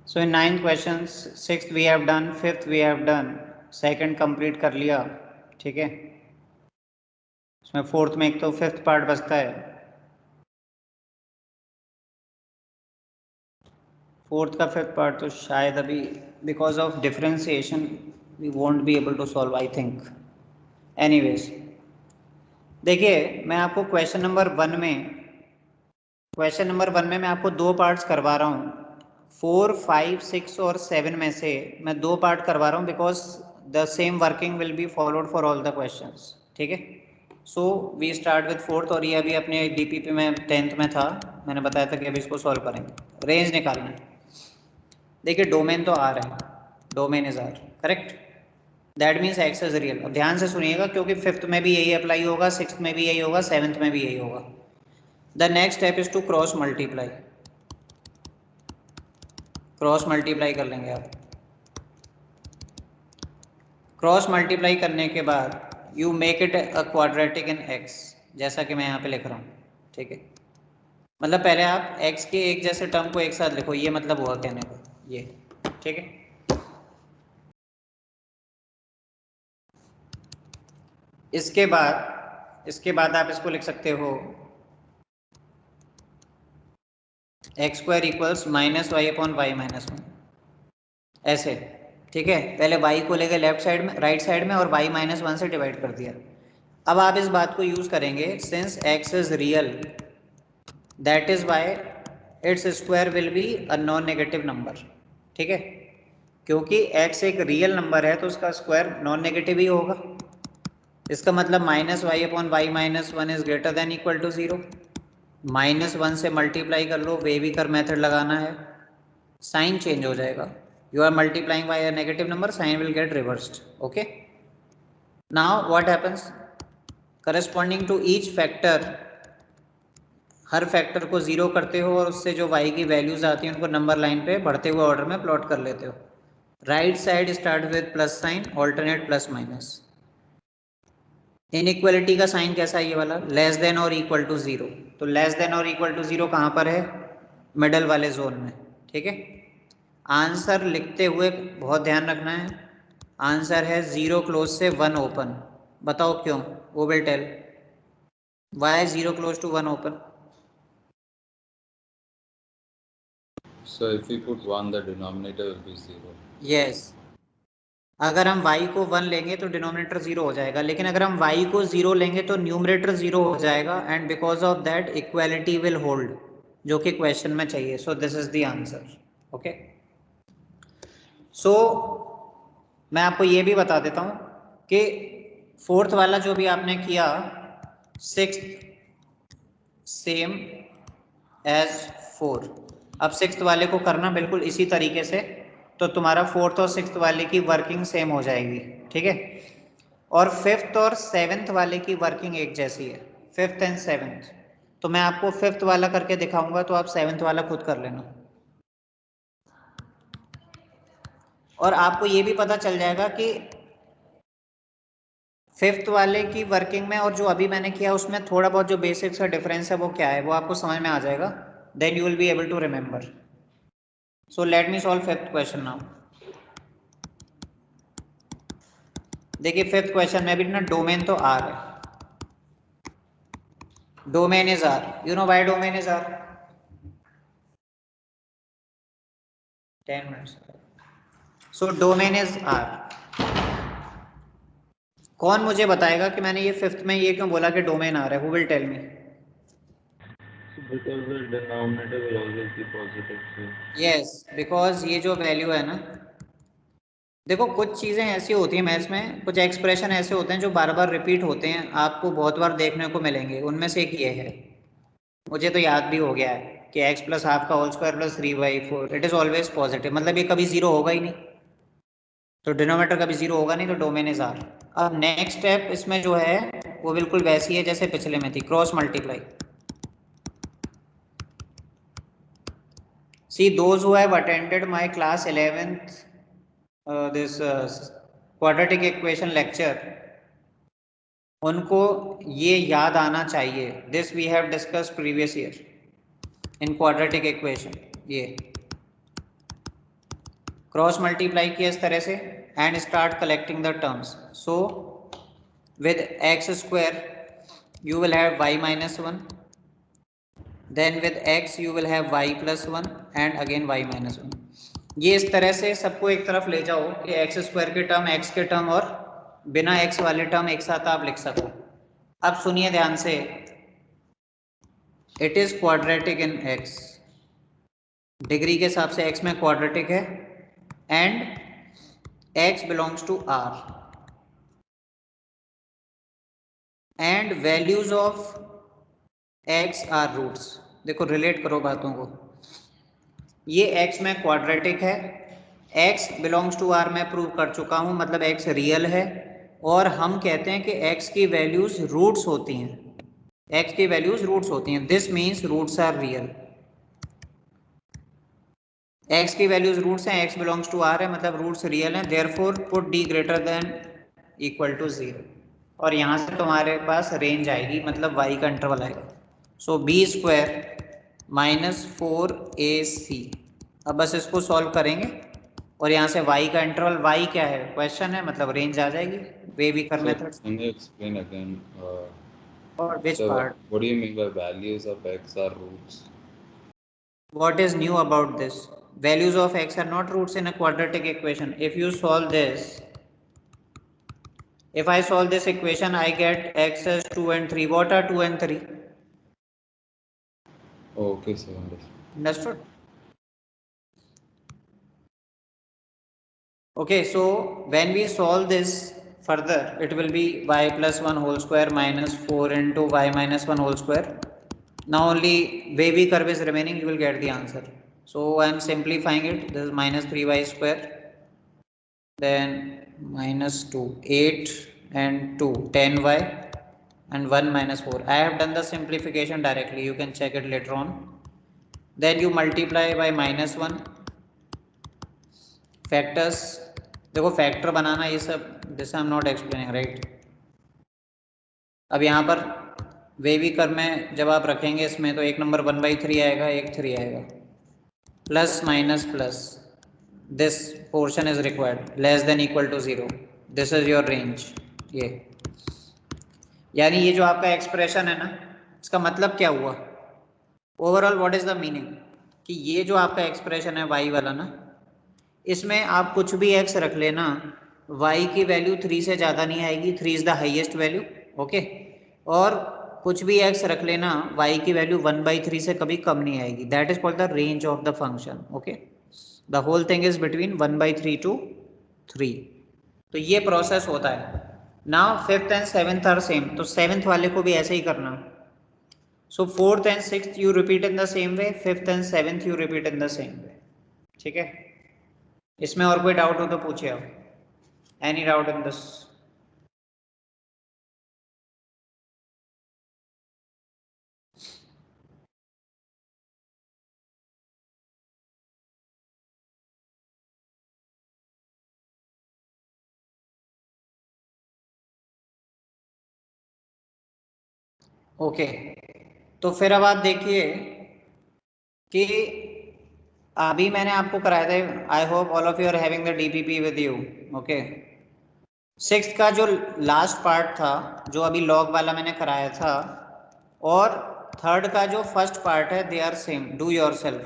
So in 9 questions, 6th we have done, 5th we have done, 2nd complete कर लिया, ठीक है। इसमें 4th में एक तो 5th पार्ट बचता है। फोर्थ का फिफ्थ पार्ट तो शायद अभी because of differentiation we won't be able to solve I think. Anyways देखिए मैं आपको क्वेश्चन नंबर वन में मैं आपको दो पार्ट्स करवा रहा हूँ। 4, 5, 6 और 7 में से मैं दो पार्ट करवा रहा हूँ because the same working will be followed for all the questions. ठीक है, so we start with fourth और ये अभी अपने डीपीपी में 10th में था, मैंने बताया था कि अभी इसको सॉल्व करेंगे। रेंज निकालना है। देखिए डोमेन तो आर है, domain is R, correct. That means x is real. अब ध्यान से सुनिएगा क्योंकि फिफ्थ में भी यही अप्लाई होगा, सिक्स्थ में भी यही होगा, सेवन्थ में भी यही होगा। The next step is to cross multiply. Cross multiply कर लेंगे आप। क्रॉस मल्टीप्लाई करने के बाद you make it a quadratic in x, जैसा कि मैं यहाँ पे लिख रहा हूँ। ठीक है, मतलब पहले आप x के एक जैसे टर्म को एक साथ लिखो, ये मतलब हुआ कहने का ये। ठीक है, इसके बाद आप इसको लिख सकते हो x² equals minus y upon y minus one, ऐसे। ठीक है, पहले y को लेकर लेफ्ट साइड में, राइट साइड में, और y माइनस वन से डिवाइड कर दिया। अब आप इस बात को यूज करेंगे, since x is real that is why its square will be a non negative number. ठीक है, क्योंकि x एक रियल नंबर है तो उसका स्क्वायर नॉन नेगेटिव ही होगा। इसका मतलब minus y upon y minus one is greater than equal to 0। Minus one से मल्टीप्लाई कर लो, वेविकर मेथड लगाना है, साइन चेंज हो जाएगा। You are multiplying by a negative number, sign will get reversed. Okay, now what happens, corresponding to each factor, हर factor को zero करते हो और उससे जो y की वैल्यूज आती हैं उनको नंबर लाइन पे बढ़ते हुए ऑर्डर में प्लॉट कर लेते हो। Right side start with plus sign, alternate plus minus. Inequality का साइन कैसा है ये वाला, लेस देन और इक्वल टू 0। तो लेस देन और इक्वल टू 0 कहाँ पर है, मिडल वाले जोन में। ठीक है, आंसर लिखते हुए बहुत ध्यान रखना है, आंसर है 0 क्लोज से 1 ओपन। बताओ क्यों, वो will tell why 0 close to 1 open. So if we put 1, the denominator will be 0. Yes. अगर हम y को 1 लेंगे तो डिनोमिनेटर 0 हो जाएगा, लेकिन अगर हम y को 0 लेंगे तो न्यूमरेटर 0 हो जाएगा, and because of that equality will hold, जो कि क्वेश्चन में चाहिए। So this is the answer. Okay, so मैं आपको ये भी बता देता हूँ कि फोर्थ वाला जो भी आपने किया, सिक्स्थ सेम एज 4। अब सिक्स्थ वाले को करना बिल्कुल इसी तरीके से, तो तुम्हारा फोर्थ और सिक्स्थ वाले की वर्किंग सेम हो जाएगी। ठीक है, और फिफ्थ और सेवेंथ वाले की वर्किंग एक जैसी है, फिफ्थ एंड सेवेंथ। तो मैं आपको फिफ्थ वाला करके दिखाऊंगा, तो आप सेवेंथ वाला खुद कर लेना। और आपको ये भी पता चल जाएगा कि फिफ्थ वाले की वर्किंग में और जो अभी मैंने किया उसमें थोड़ा बहुत जो बेसिक्स का डिफरेंस है वो क्या है, वो आपको समझ में आ जाएगा। Then you will be able to remember. So let me solve fifth question now. देखिए फिफ्थ क्वेश्चन में भी ना डोमेन तो आर है, domain is R. You know why domain is R? 10 minutes. So domain is R. कौन मुझे बताएगा कि मैंने ये फिफ्थ में ये क्यों बोला कि डोमेन आर है? Who will tell me? Because the denominator will always be positive. So. Yes, because ये जो वैल्यू है ना, देखो कुछ चीज़ें ऐसी होती हैं मैथ्स में, कुछ एक्सप्रेशन ऐसे होते हैं जो बार बार रिपीट होते हैं, आपको बहुत बार देखने को मिलेंगे। उनमें से एक ये है, मुझे तो याद भी हो गया है कि x प्लस हाफ का whole square plus 3/4 it is always positive, मतलब ये कभी जीरो होगा ही नहीं, तो डिनोमिनेटर कभी जीरो होगा नहीं, तो डोमेन इज आर। अब नेक्स्ट स्टेप इसमें जो है वो बिल्कुल वैसी है जैसे पिछले में थी, cross multiply. See those who have attended my class 11th this quadratic equation lecture, उनको ये याद आना चाहिए, this we have discussed previous year in quadratic equation. ये क्रॉस मल्टीप्लाई किया इस तरह से and start collecting the terms. So with x square you will have y minus 1, then with x you will have y plus 1, and again y minus 1। ये इस तरह से सबको एक तरफ ले जाओ कि एक्स स्क्वायर के टर्म, एक्स के टर्म और बिना एक्स वाले टर्म एक साथ आप लिख सको। अब सुनिए ध्यान से, it is quadratic in x, degree के हिसाब से एक्स में क्वाड्रेटिक है, and x belongs to R, and values of x are roots. देखो रिलेट करो बातों को, ये एक्स में क्वाड्रेटिक है, एक्स बिलोंग्स टू आर मैं प्रूव कर चुका हूं, मतलब एक्स रियल है, और हम कहते हैं कि एक्स की वैल्यूज रूट्स होती हैं, एक्स की वैल्यूज रूट्स होती हैं, this means roots are real. X की वैल्यूज रूट्स हैं, एक्स बिलोंग्स टू आर है, मतलब रूट्स रियल हैं, therefore put D greater than equal to 0, और यहाँ से तुम्हारे पास रेंज आएगी, मतलब y का इंटरवल आएगा। सो बी स्क्वायर माइनस 4ac। अब बस इसको सॉल्व करेंगे और यहाँ से y का इंटरवल, y क्या है क्वेश्चन है, मतलब रेंज आ जाएगी वेविकर method. Can you explain again? और which So part? what do you mean by values of x are roots? What is new about this? Values of x are not roots in a quadratic equation. If you solve this, if I solve this equation, I get x as 2 and 3. What are 2 and 3? Oh, okay, sir. Understood? Okay, so when we solve this further, it will be y plus 1 whole square minus 4 into y minus 1 whole square. Now only wavy curve is remaining, you will get the answer. So I am simplifying it. This is minus 3y square, then minus 2, 8 and 2, 10y, and 1 minus 4. I have done the simplification directly, you can check it later on. Then you multiply by minus 1 factors. देखो factor बनाना ये सब, this I am not explaining, right. अब यहाँ पर wavy curve में जब आप रखेंगे इसमें, तो एक नंबर 1/3 आएगा, एक 3 आएगा, plus minus plus, this portion is required, less than equal to 0, this is your range. ये यानी ये जो आपका एक्सप्रेशन है ना, इसका मतलब क्या हुआ, overall what is the meaning, कि ये जो आपका एक्सप्रेशन है y वाला ना, इसमें आप कुछ भी x रख लेना, y की वैल्यू 3 से ज़्यादा नहीं आएगी, 3 is the highest value, okay. और कुछ भी x रख लेना, y की वैल्यू 1/3 से कभी कम नहीं आएगी, that is called the range of the function, okay. The whole thing is between 1/3 to 3। तो ये प्रोसेस होता है। Now 5th and 7th are same, तो 7th वाले को भी ऐसे ही करना। सो 4th and 6th you repeat in the same way, 5th and 7th you repeat in the same way, ठीक है। इसमें और कोई डाउट हो तो पूछिए आप, any doubt in this? Okay, तो फिर अब आप देखिए कि अभी मैंने आपको कराया था, I hope all of you are having the DPP with you, okay. 6th का जो लास्ट पार्ट था, जो अभी लॉग वाला मैंने कराया था, और 3rd का जो फर्स्ट पार्ट है, they are same, do yourself.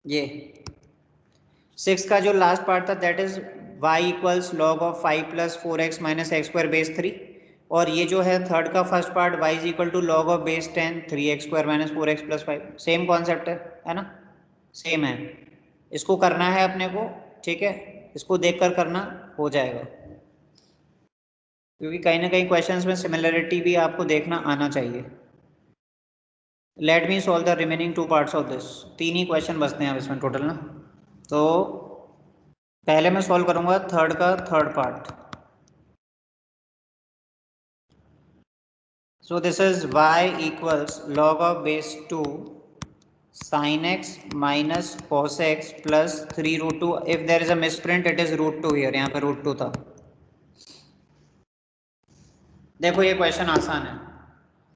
ये 6th का जो लास्ट पार्ट था, that is y equals log of 5 plus 4x minus x square base 3, और ये जो है 3rd का first part, y is equal to log of base 10 3x square minus 4x plus 5। Same concept है ना, same है। इसको करना है अपने को, ठीक है, इसको देखकर करना हो जाएगा, क्योंकि कहीं ना कहीं क्वेश्चंस में सिमिलरिटी भी आपको देखना आना चाहिए। Late me solve the remaining 2 parts of this. 3 he question बचते हैं अब इसमें टोटल ना, तो पहले मैं सॉल्व करूंगा 3rd का 3rd part. So this is y equals log of base 2 sin x minus cos x plus 3 root 2. If there is a misprint, it is root 2 here. यहाँ पे root 2 था। देखो ये क्वेश्चन आसान है,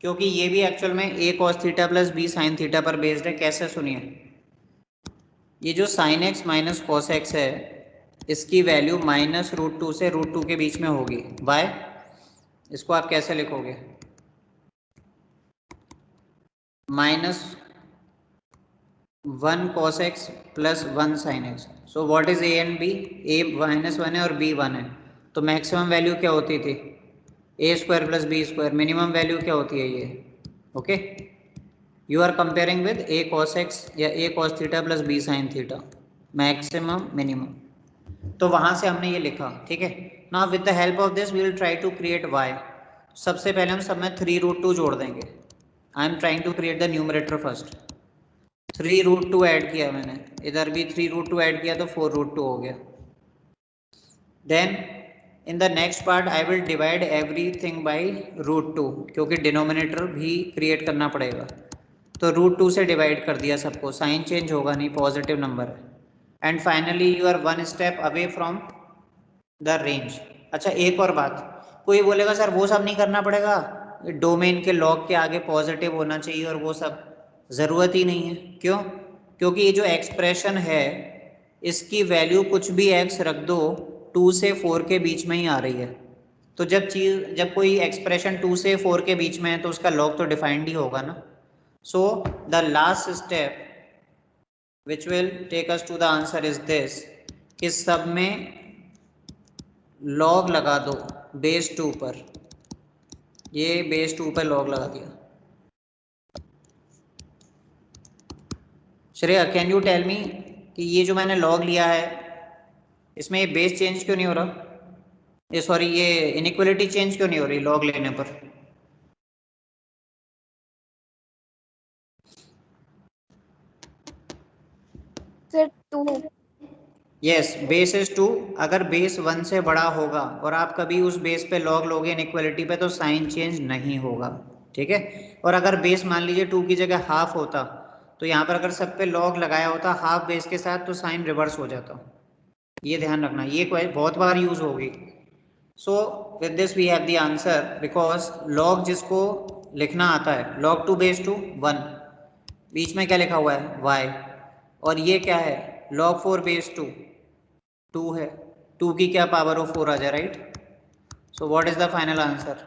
क्योंकि ये भी एक्चुअल में a cos theta plus b sin theta पर बेस्ड है। कैसे, सुनिए, ये जो sin x minus cos x है, इसकी वैल्यू माइनस रूट 2 से रूट 2 के बीच में होगी। बाय, इसको आप कैसे लिखोगे, minus 1 cos x plus 1 sin x. So what is a and b? a -1 है और b 1 है, तो मैक्सिमम वैल्यू क्या होती थी? a square plus b square. Minimum value क्या होती है ये? Okay, you are comparing with a cos x या a cos theta plus b sin theta, maximum minimum. तो वहां से हमने ये लिखा, ठीक है. Now with the help of this we will try to create y. सबसे पहले हम सब में 3√2 जोड़ देंगे. I am trying to create the numerator first. 3√2 add किया मैंने, इधर भी 3√2 ऐड किया तो 4√2 हो गया. Then in the next part I will divide everything by √2, क्योंकि डिनोमिनेटर भी क्रिएट करना पड़ेगा. तो √2 से डिवाइड कर दिया सबको, साइन चेंज होगा नहीं, पॉजिटिव नंबर है. And finally you are 1 step away from the range. अच्छा एक और बात, कोई बोलेगा सर वो सब नहीं करना पड़ेगा, डोमेन के लॉग के आगे पॉजिटिव होना चाहिए और वो सब. ज़रूरत ही नहीं है. क्यों? क्योंकि ये जो एक्सप्रेशन है इसकी वैल्यू कुछ भी x रख दो, 2 से 4 के बीच में ही आ रही है. तो जब कोई एक्सप्रेशन 2 से 4 के बीच में है तो उसका लॉग तो डिफाइंड ही होगा ना. So the last step which will take us to the answer is this, कि सब में log लगा दो बेस 2 पर. ये बेस 2 पर log लगा दिया. Shreya can you tell me कि ये जो मैंने log लिया है इसमें ये बेस चेंज क्यों नहीं हो रहा? ये सॉरी, ये इनइक्वालिटी चेंज क्यों नहीं हो रही log लेने पर? सर 2. Yes, base is 2. अगर बेस 1 से बड़ा होगा और आप कभी उस बेस पे log लोगे इनइक्वालिटी पे तो साइन चेंज नहीं होगा, ठीक है. और अगर बेस मान लीजिए 2 की जगह हाफ होता तो यहाँ पर अगर सब पे log लगाया होता हाफ बेस के साथ तो साइन रिवर्स हो जाता. ये ध्यान रखना, ये बहुत बार यूज होगी. So with this we have the answer, because log जिसको लिखना आता है log 2 बेस 2 1, बीच में क्या लिखा हुआ है y, और ये क्या है log 4 बेस 2 2 है. 2 की क्या पावर ऑफ 4 आ जाए, right. So what is the final answer?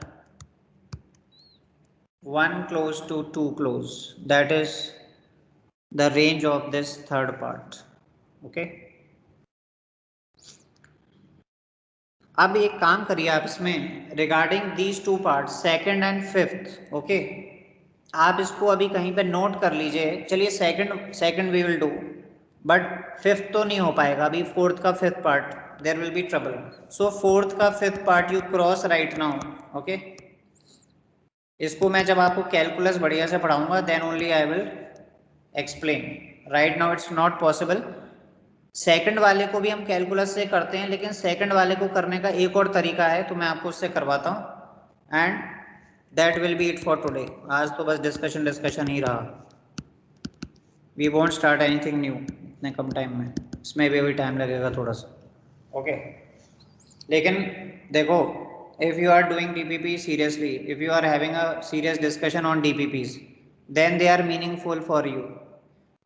1 close to 2 close, that is the range of this third part. okay, अब एक काम करिए आप इसमें regarding these 2 part, second and fifth. Okay, आप इसको अभी कहीं पे नोट कर लीजिए. चलिए second we will do, but fifth तो नहीं हो पाएगा अभी. फोर्थ का fifth part there will be trouble. So fourth का fifth part you cross right now. Okay, इसको मैं जब आपको कैलकुलस बढ़िया से पढ़ाऊंगा then only I will explain. Right now it's not possible. Second वाले को भी हम कैलकुलस से करते हैं, लेकिन सेकंड वाले को करने का एक और तरीका है तो मैं आपको उससे करवाता हूँ. And that will be it for today. आज तो बस डिस्कशन ही रहा. We won't start anything new इतने कम टाइम में. इसमें भी अभी टाइम लगेगा थोड़ा सा. ओके, लेकिन देखो, if you are doing DPP seriously, if you are having a serious discussion on DPPs, then they are meaningful for you.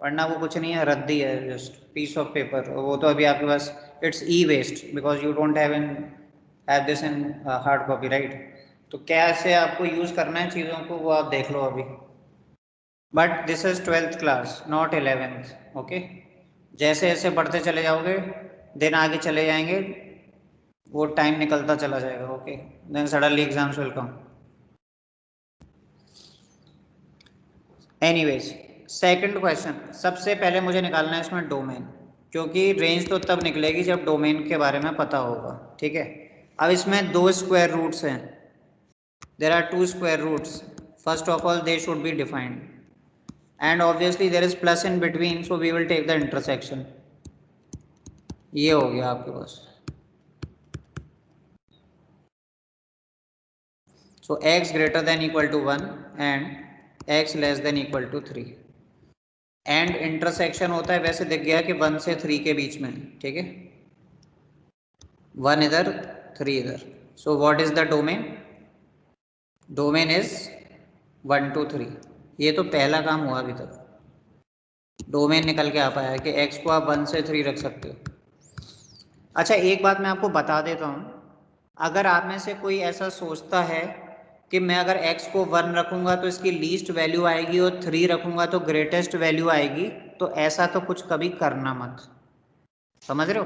वरना वो कुछ नहीं है, रद्दी है, just piece of paper. वो तो अभी आपके पास it's e-waste because you don't have this in hard copy, right? तो कैसे आपको यूज करना है चीज़ों को वो आप देख लो अभी. But this is 12th class not 11th. Okay, जैसे जैसे बढ़ते चले जाओगे दिन आगे चले जाएंगे, वो टाइम निकलता चला जाएगा. Okay, then suddenly exams will come. Anyways, second question. सबसे पहले मुझे निकालना है इसमें डोमेन, क्योंकि रेंज तो तब निकलेगी जब डोमेन के बारे में पता होगा. ठीक है, अब इसमें 2 स्क्वायर रूट्स हैं. There are 2 square roots. First of all they should be defined and obviously there is plus in between, so we will take the intersection. ये हो गया आपके पास. so x greater than equal to 1 and x less than equal to 3. And intersection होता है, वैसे दिख गया कि 1 से 3 के बीच में. ठीक है, 1 इधर 3 इधर. सो what is the domain? Domain is 1 to 3. ये तो पहला काम हुआ अभी तक. डोमेन निकल के आ पाया कि x को आप 1 से 3 रख सकते हो. अच्छा, एक बात मैं आपको बता देता हूँ. अगर आप में से कोई ऐसा सोचता है कि मैं अगर x को 1 रखूँगा तो इसकी लीस्ट वैल्यू आएगी और 3 रखूँगा तो ग्रेटेस्ट वैल्यू आएगी, तो ऐसा तो कुछ कभी करना मत, समझ रहे हो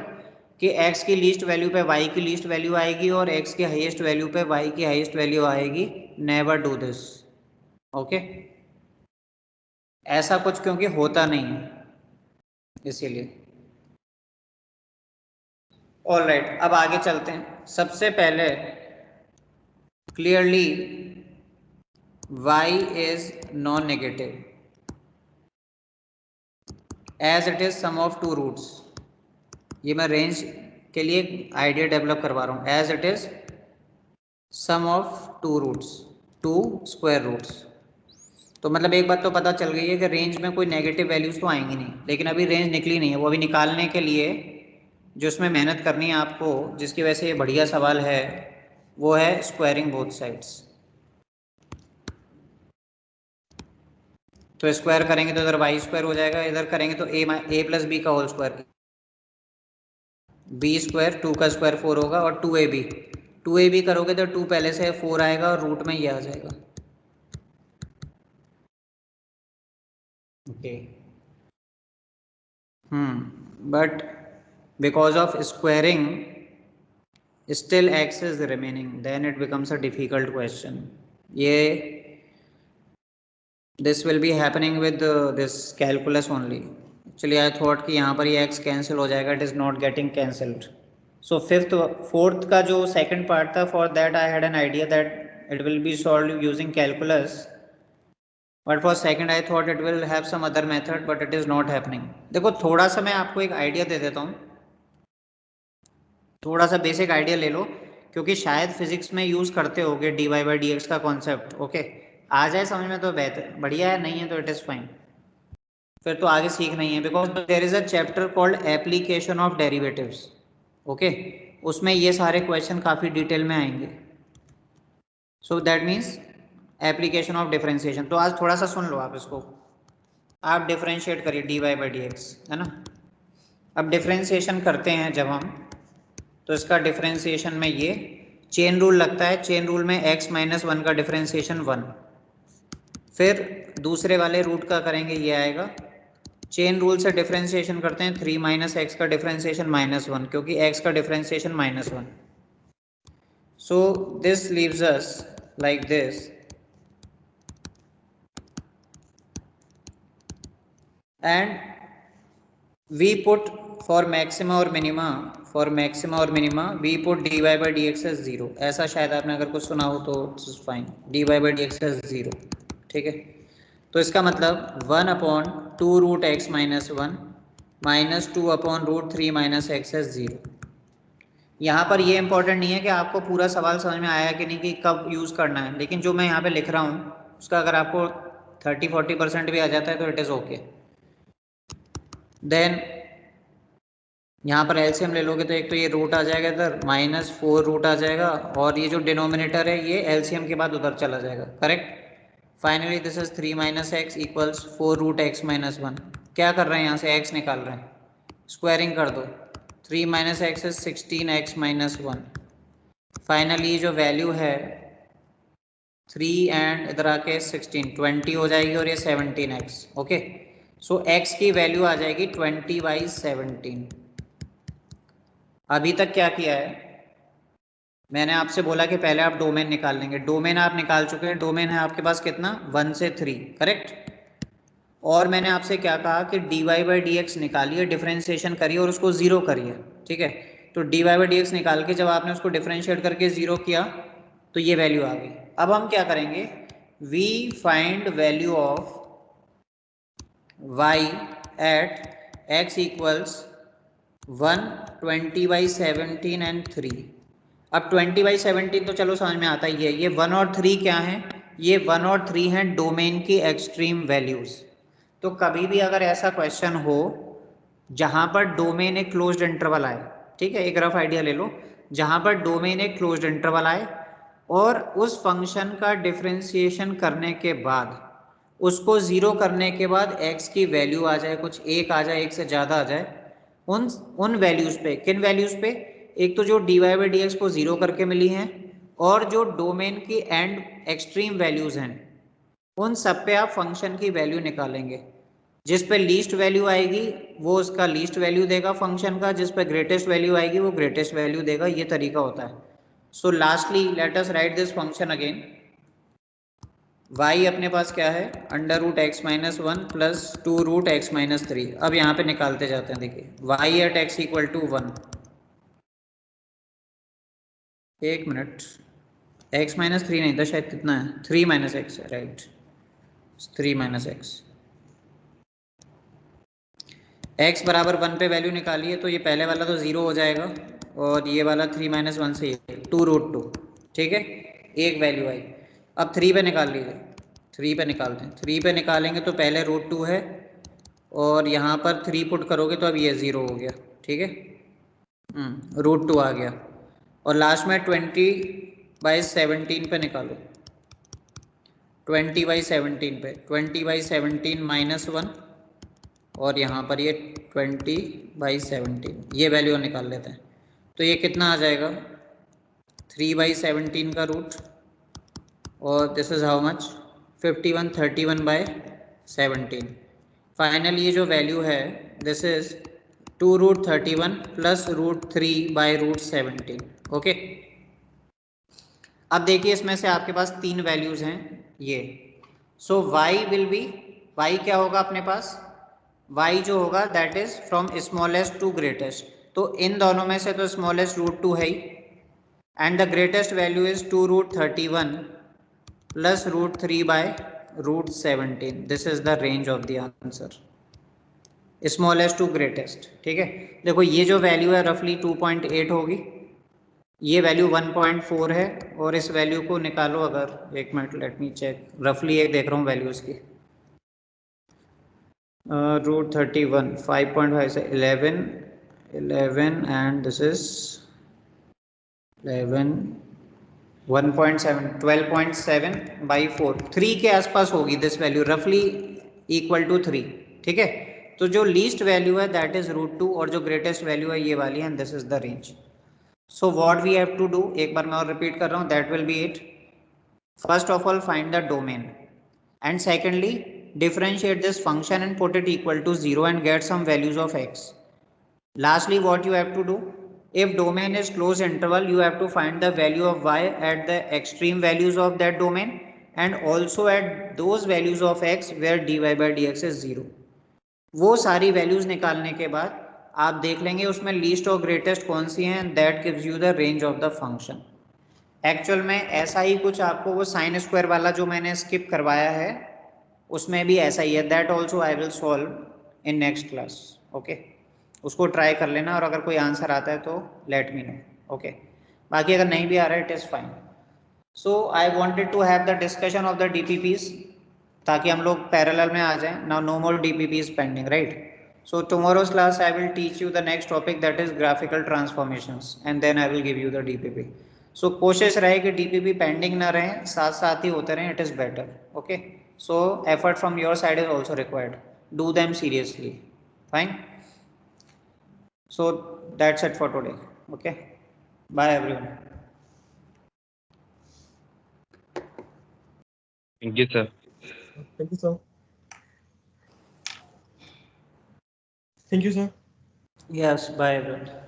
कि x की लीस्ट वैल्यू पे y की लीस्ट वैल्यू आएगी और x की हाईएस्ट वैल्यू पे y की हाईएस्ट वैल्यू आएगी। Never do this, okay. ऐसा कुछ क्योंकि होता नहीं है इसीलिए। ऑलराइट, अब आगे चलते हैं। सबसे पहले clearly y is non negative as it is sum of two roots. ये मैं रेंज के लिए आइडिया डेवलप करवा रहा हूँ। As it is sum of two roots, two square roots. तो मतलब एक बात तो पता चल गई है कि रेंज में कोई नेगेटिव वैल्यूज तो आएंगी नहीं, लेकिन अभी रेंज निकली नहीं है। वो अभी निकालने के लिए जो इसमें मेहनत करनी है आपको, जिसकी वजह से ये बढ़िया सवाल है, वो है स्क्वायरिंग बोथ साइड्स। तो स्क्वायर करेंगे तो इधर वाई स्क्वायर हो जाएगा, इधर करेंगे तो ए प्लस बी का होल स्क्वायर, बी स्क्वायर, 2 का स्क्वायर 4 होगा, और 2ab करोगे तो 2 पहले से 4 आएगा और रूट में ये आ जाएगा, okay. But because of squaring still x is remaining, then it becomes a difficult question. ये this will be happening with this calculus only. Actually I thought कि यहाँ पर ये x cancel हो जाएगा, it is not getting cancelled. So fourth का जो second part था, for that I had an idea that it will be solved using calculus, but for second I thought it will have some other method, but it is not happening. देखो थोड़ा सा मैं आपको एक idea दे देता हूँ, थोड़ा सा बेसिक आइडिया ले लो, क्योंकि शायद फिजिक्स में यूज़ करते होगे dy बाई डी एक्स का कॉन्सेप्ट, ओके। आ जाए समझ में तो बेहतर, बढ़िया है, नहीं है तो इट इज़ फाइन, फिर तो आगे सीख नहीं है। Because there is a chapter called application of derivatives, okay. उसमें ये सारे क्वेश्चन काफ़ी डिटेल में आएंगे। So that means application of differentiation. तो आज थोड़ा सा सुन लो आप इसको, आप डिफरेंशिएट करिए dy बाई डी एक्स, है ना। अब डिफरेंशिएशन करते हैं जब हम, तो इसका डिफरेंशिएशन में ये चेन रूल लगता है। चेन रूल में x माइनस 1 का डिफरेंशिएशन 1, फिर दूसरे वाले रूट का करेंगे ये आएगा। चेन रूल से डिफरेंशिएशन करते हैं 3 माइनस एक्स का डिफरेंशिएशन -1, क्योंकि x का differentiation -1। So this leaves us like this, and we put for maxima और minima we put dy by D X as 0। ऐसा शायद आपने अगर कुछ सुना हो तो इट्स फाइन, dy by D X as 0, ठीक है। तो इसका मतलब 1/2 root x minus 1 minus 2 root 3 minus X as 0। यहाँ पर ये इंपॉर्टेंट नहीं है कि आपको पूरा सवाल समझ में आया कि नहीं, कि कब यूज़ करना है, लेकिन जो मैं यहाँ पे लिख रहा हूँ उसका अगर आपको 30-40% भी आ जाता है तो इट इज़ ओके। देन यहाँ पर एलसीएम ले लोगे तो एक तो ये रूट आ जाएगा इधर, -4 रूट आ जाएगा, और ये जो डिनोमिनेटर है ये एलसीएम के बाद उधर चला जाएगा, correct. Finally this is 3 minus x equals 4 root x minus 1। क्या कर रहे हैं, यहाँ से x निकाल रहे हैं, स्क्वायरिंग कर दो, 3 minus x is 16x minus 1। Finally जो वैल्यू है 3 एंड इधर आके 16, 20 हो जाएगी, और ये 17x, ओके। सो x की वैल्यू आ जाएगी 20/17। अभी तक क्या किया है, मैंने आपसे बोला कि पहले आप डोमेन निकाल लेंगे, डोमेन आप निकाल चुके हैं। डोमेन है आपके पास कितना, 1 से 3, करेक्ट। और मैंने आपसे क्या कहा कि dy बाई डी एक्स निकालिए, डिफरेंशिएशन करिए और उसको 0 करिए, ठीक है। तो dy बाई डी एक्स निकाल के जब आपने उसको डिफरेंशिएट करके 0 किया तो ये वैल्यू आ गई। अब हम क्या करेंगे, we find value of y at x equals 1, 20/17 and 3। अब 20/17 तो चलो समझ में आता ही है। ये 1 और 3 क्या हैं, ये 1 और 3 हैं डोमेन की एक्सट्रीम वैल्यूज। तो कभी भी अगर ऐसा क्वेश्चन हो जहां पर डोमेन एक क्लोज्ड इंटरवल आए, ठीक है, एक रफ आइडिया ले लो, जहां पर डोमेन एक क्लोज्ड इंटरवल आए और उस फंक्शन का डिफरेंशिएशन करने के बाद, उसको 0 करने के बाद x की वैल्यू आ जाए, कुछ 1 आ जाए, 1 से ज़्यादा आ जाए, उन वैल्यूज़ पे, किन वैल्यूज़ पे, एक तो जो dy बाई डी एक्स को 0 करके मिली हैं, और जो डोमेन की एंड एक्सट्रीम वैल्यूज़ हैं, उन सब पे आप फंक्शन की वैल्यू निकालेंगे। जिस पे लीस्ट वैल्यू आएगी वो उसका लीस्ट वैल्यू देगा फंक्शन का, जिस पे ग्रेटेस्ट वैल्यू आएगी वो ग्रेटेस्ट वैल्यू देगा। ये तरीका होता है। So lastly let us write this function again. y अपने पास क्या है, under root x minus one plus two root x minus three. अब यहाँ पे निकालते जाते हैं, देखिए y at x equal to one. एक मिनट, x माइनस थ्री नहीं था शायद, कितना है, थ्री माइनस एक्स है, right, three minus x. x बराबर वन पे वैल्यू निकालिए तो ये पहले वाला तो ज़ीरो हो जाएगा और ये वाला थ्री माइनस वन से टू रूट टू, ठीक है, एक वैल्यू आई। अब थ्री पे निकाल लीजिए, थ्री पे निकालते हैं। थ्री पे निकालेंगे तो पहले रूट टू है और यहाँ पर थ्री पुट करोगे तो अब ये ज़ीरो हो गया, ठीक है, रूट टू आ गया। और लास्ट में 20/17 पे निकालो, 20/17 पे, 20/17 माइनस वन और यहाँ पर ये 20/17, ये वैल्यू निकाल लेते हैं। तो ये कितना आ जाएगा, 3/17 का रूट और this is how much, 51, 31/17। Final ये जो वैल्यू है this is 2 root 31 plus root 3/√17। Okay, अब देखिए इसमें से आपके पास तीन वैल्यूज हैं ये। So y will be, y क्या होगा अपने पास, y जो होगा that is from smallest to greatest. तो इन दोनों में से तो स्मॉलेस्ट रूट टू है ही, and the greatest value is 2 root 31 plus root 3/√17। This is the range of the answer, smallest to greatest, ठीक है। देखो ये जो वैल्यू है रफली 2.8 होगी, ये वैल्यू 1.4 है और इस वैल्यू को निकालो अगर, एक मिनट लेट मी चेक, रफली एक देख रहा हूँ वैल्यूज की, रूट 31, 5.5 से 11 एंड दिस इज 11, 1.7, 12.7/4, 3 के आसपास होगी दिस वैल्यू, रफली इक्वल टू 3, ठीक है। तो जो लीस्ट वैल्यू है दैट इज रूट टू और जो ग्रेटेस्ट वैल्यू है ये वाली है, and this is the range. So what we have to do, एक बार मैं और रिपीट कर रहा हूँ, that will be it. First of all find the domain, and secondly differentiate this function and put it equal to 0 and get some values of x. Lastly what you have to do, if domain is closed interval you have to find the value of y at the extreme values of that domain and also at those values of x where dy by dx is 0. वो सारी values निकालने के बाद आप देख लेंगे उसमें least और ग्रेटेस्ट कौन सी हैं, that gives you the range of the function. Actual में ऐसा ही कुछ आपको वो साइन स्क्वायर वाला जो मैंने स्किप करवाया है उसमें भी ऐसा ही है, that also I will solve in next class. Okay, उसको ट्राई कर लेना और अगर कोई आंसर आता है तो लेट मी नो। ओके, बाकी अगर नहीं भी आ रहा है it is fine. So I wanted to have the discussion of the DPPs ताकि हम लोग पैरेलल में आ जाएं। Now no more DPPs pending, right. So tomorrow's class I will teach you the next topic that is graphical transformations and then I will give you the DPP. So कोशिश रहे कि DPP pending ना रहें, साथ साथ ही होते रहें, it is better. Okay, so effort from your side is also required, do them seriously, fine। So that's it for today, okay, bye everyone। Thank you, sir. Thank you, sir. Thank you, sir. Yes, bye everyone।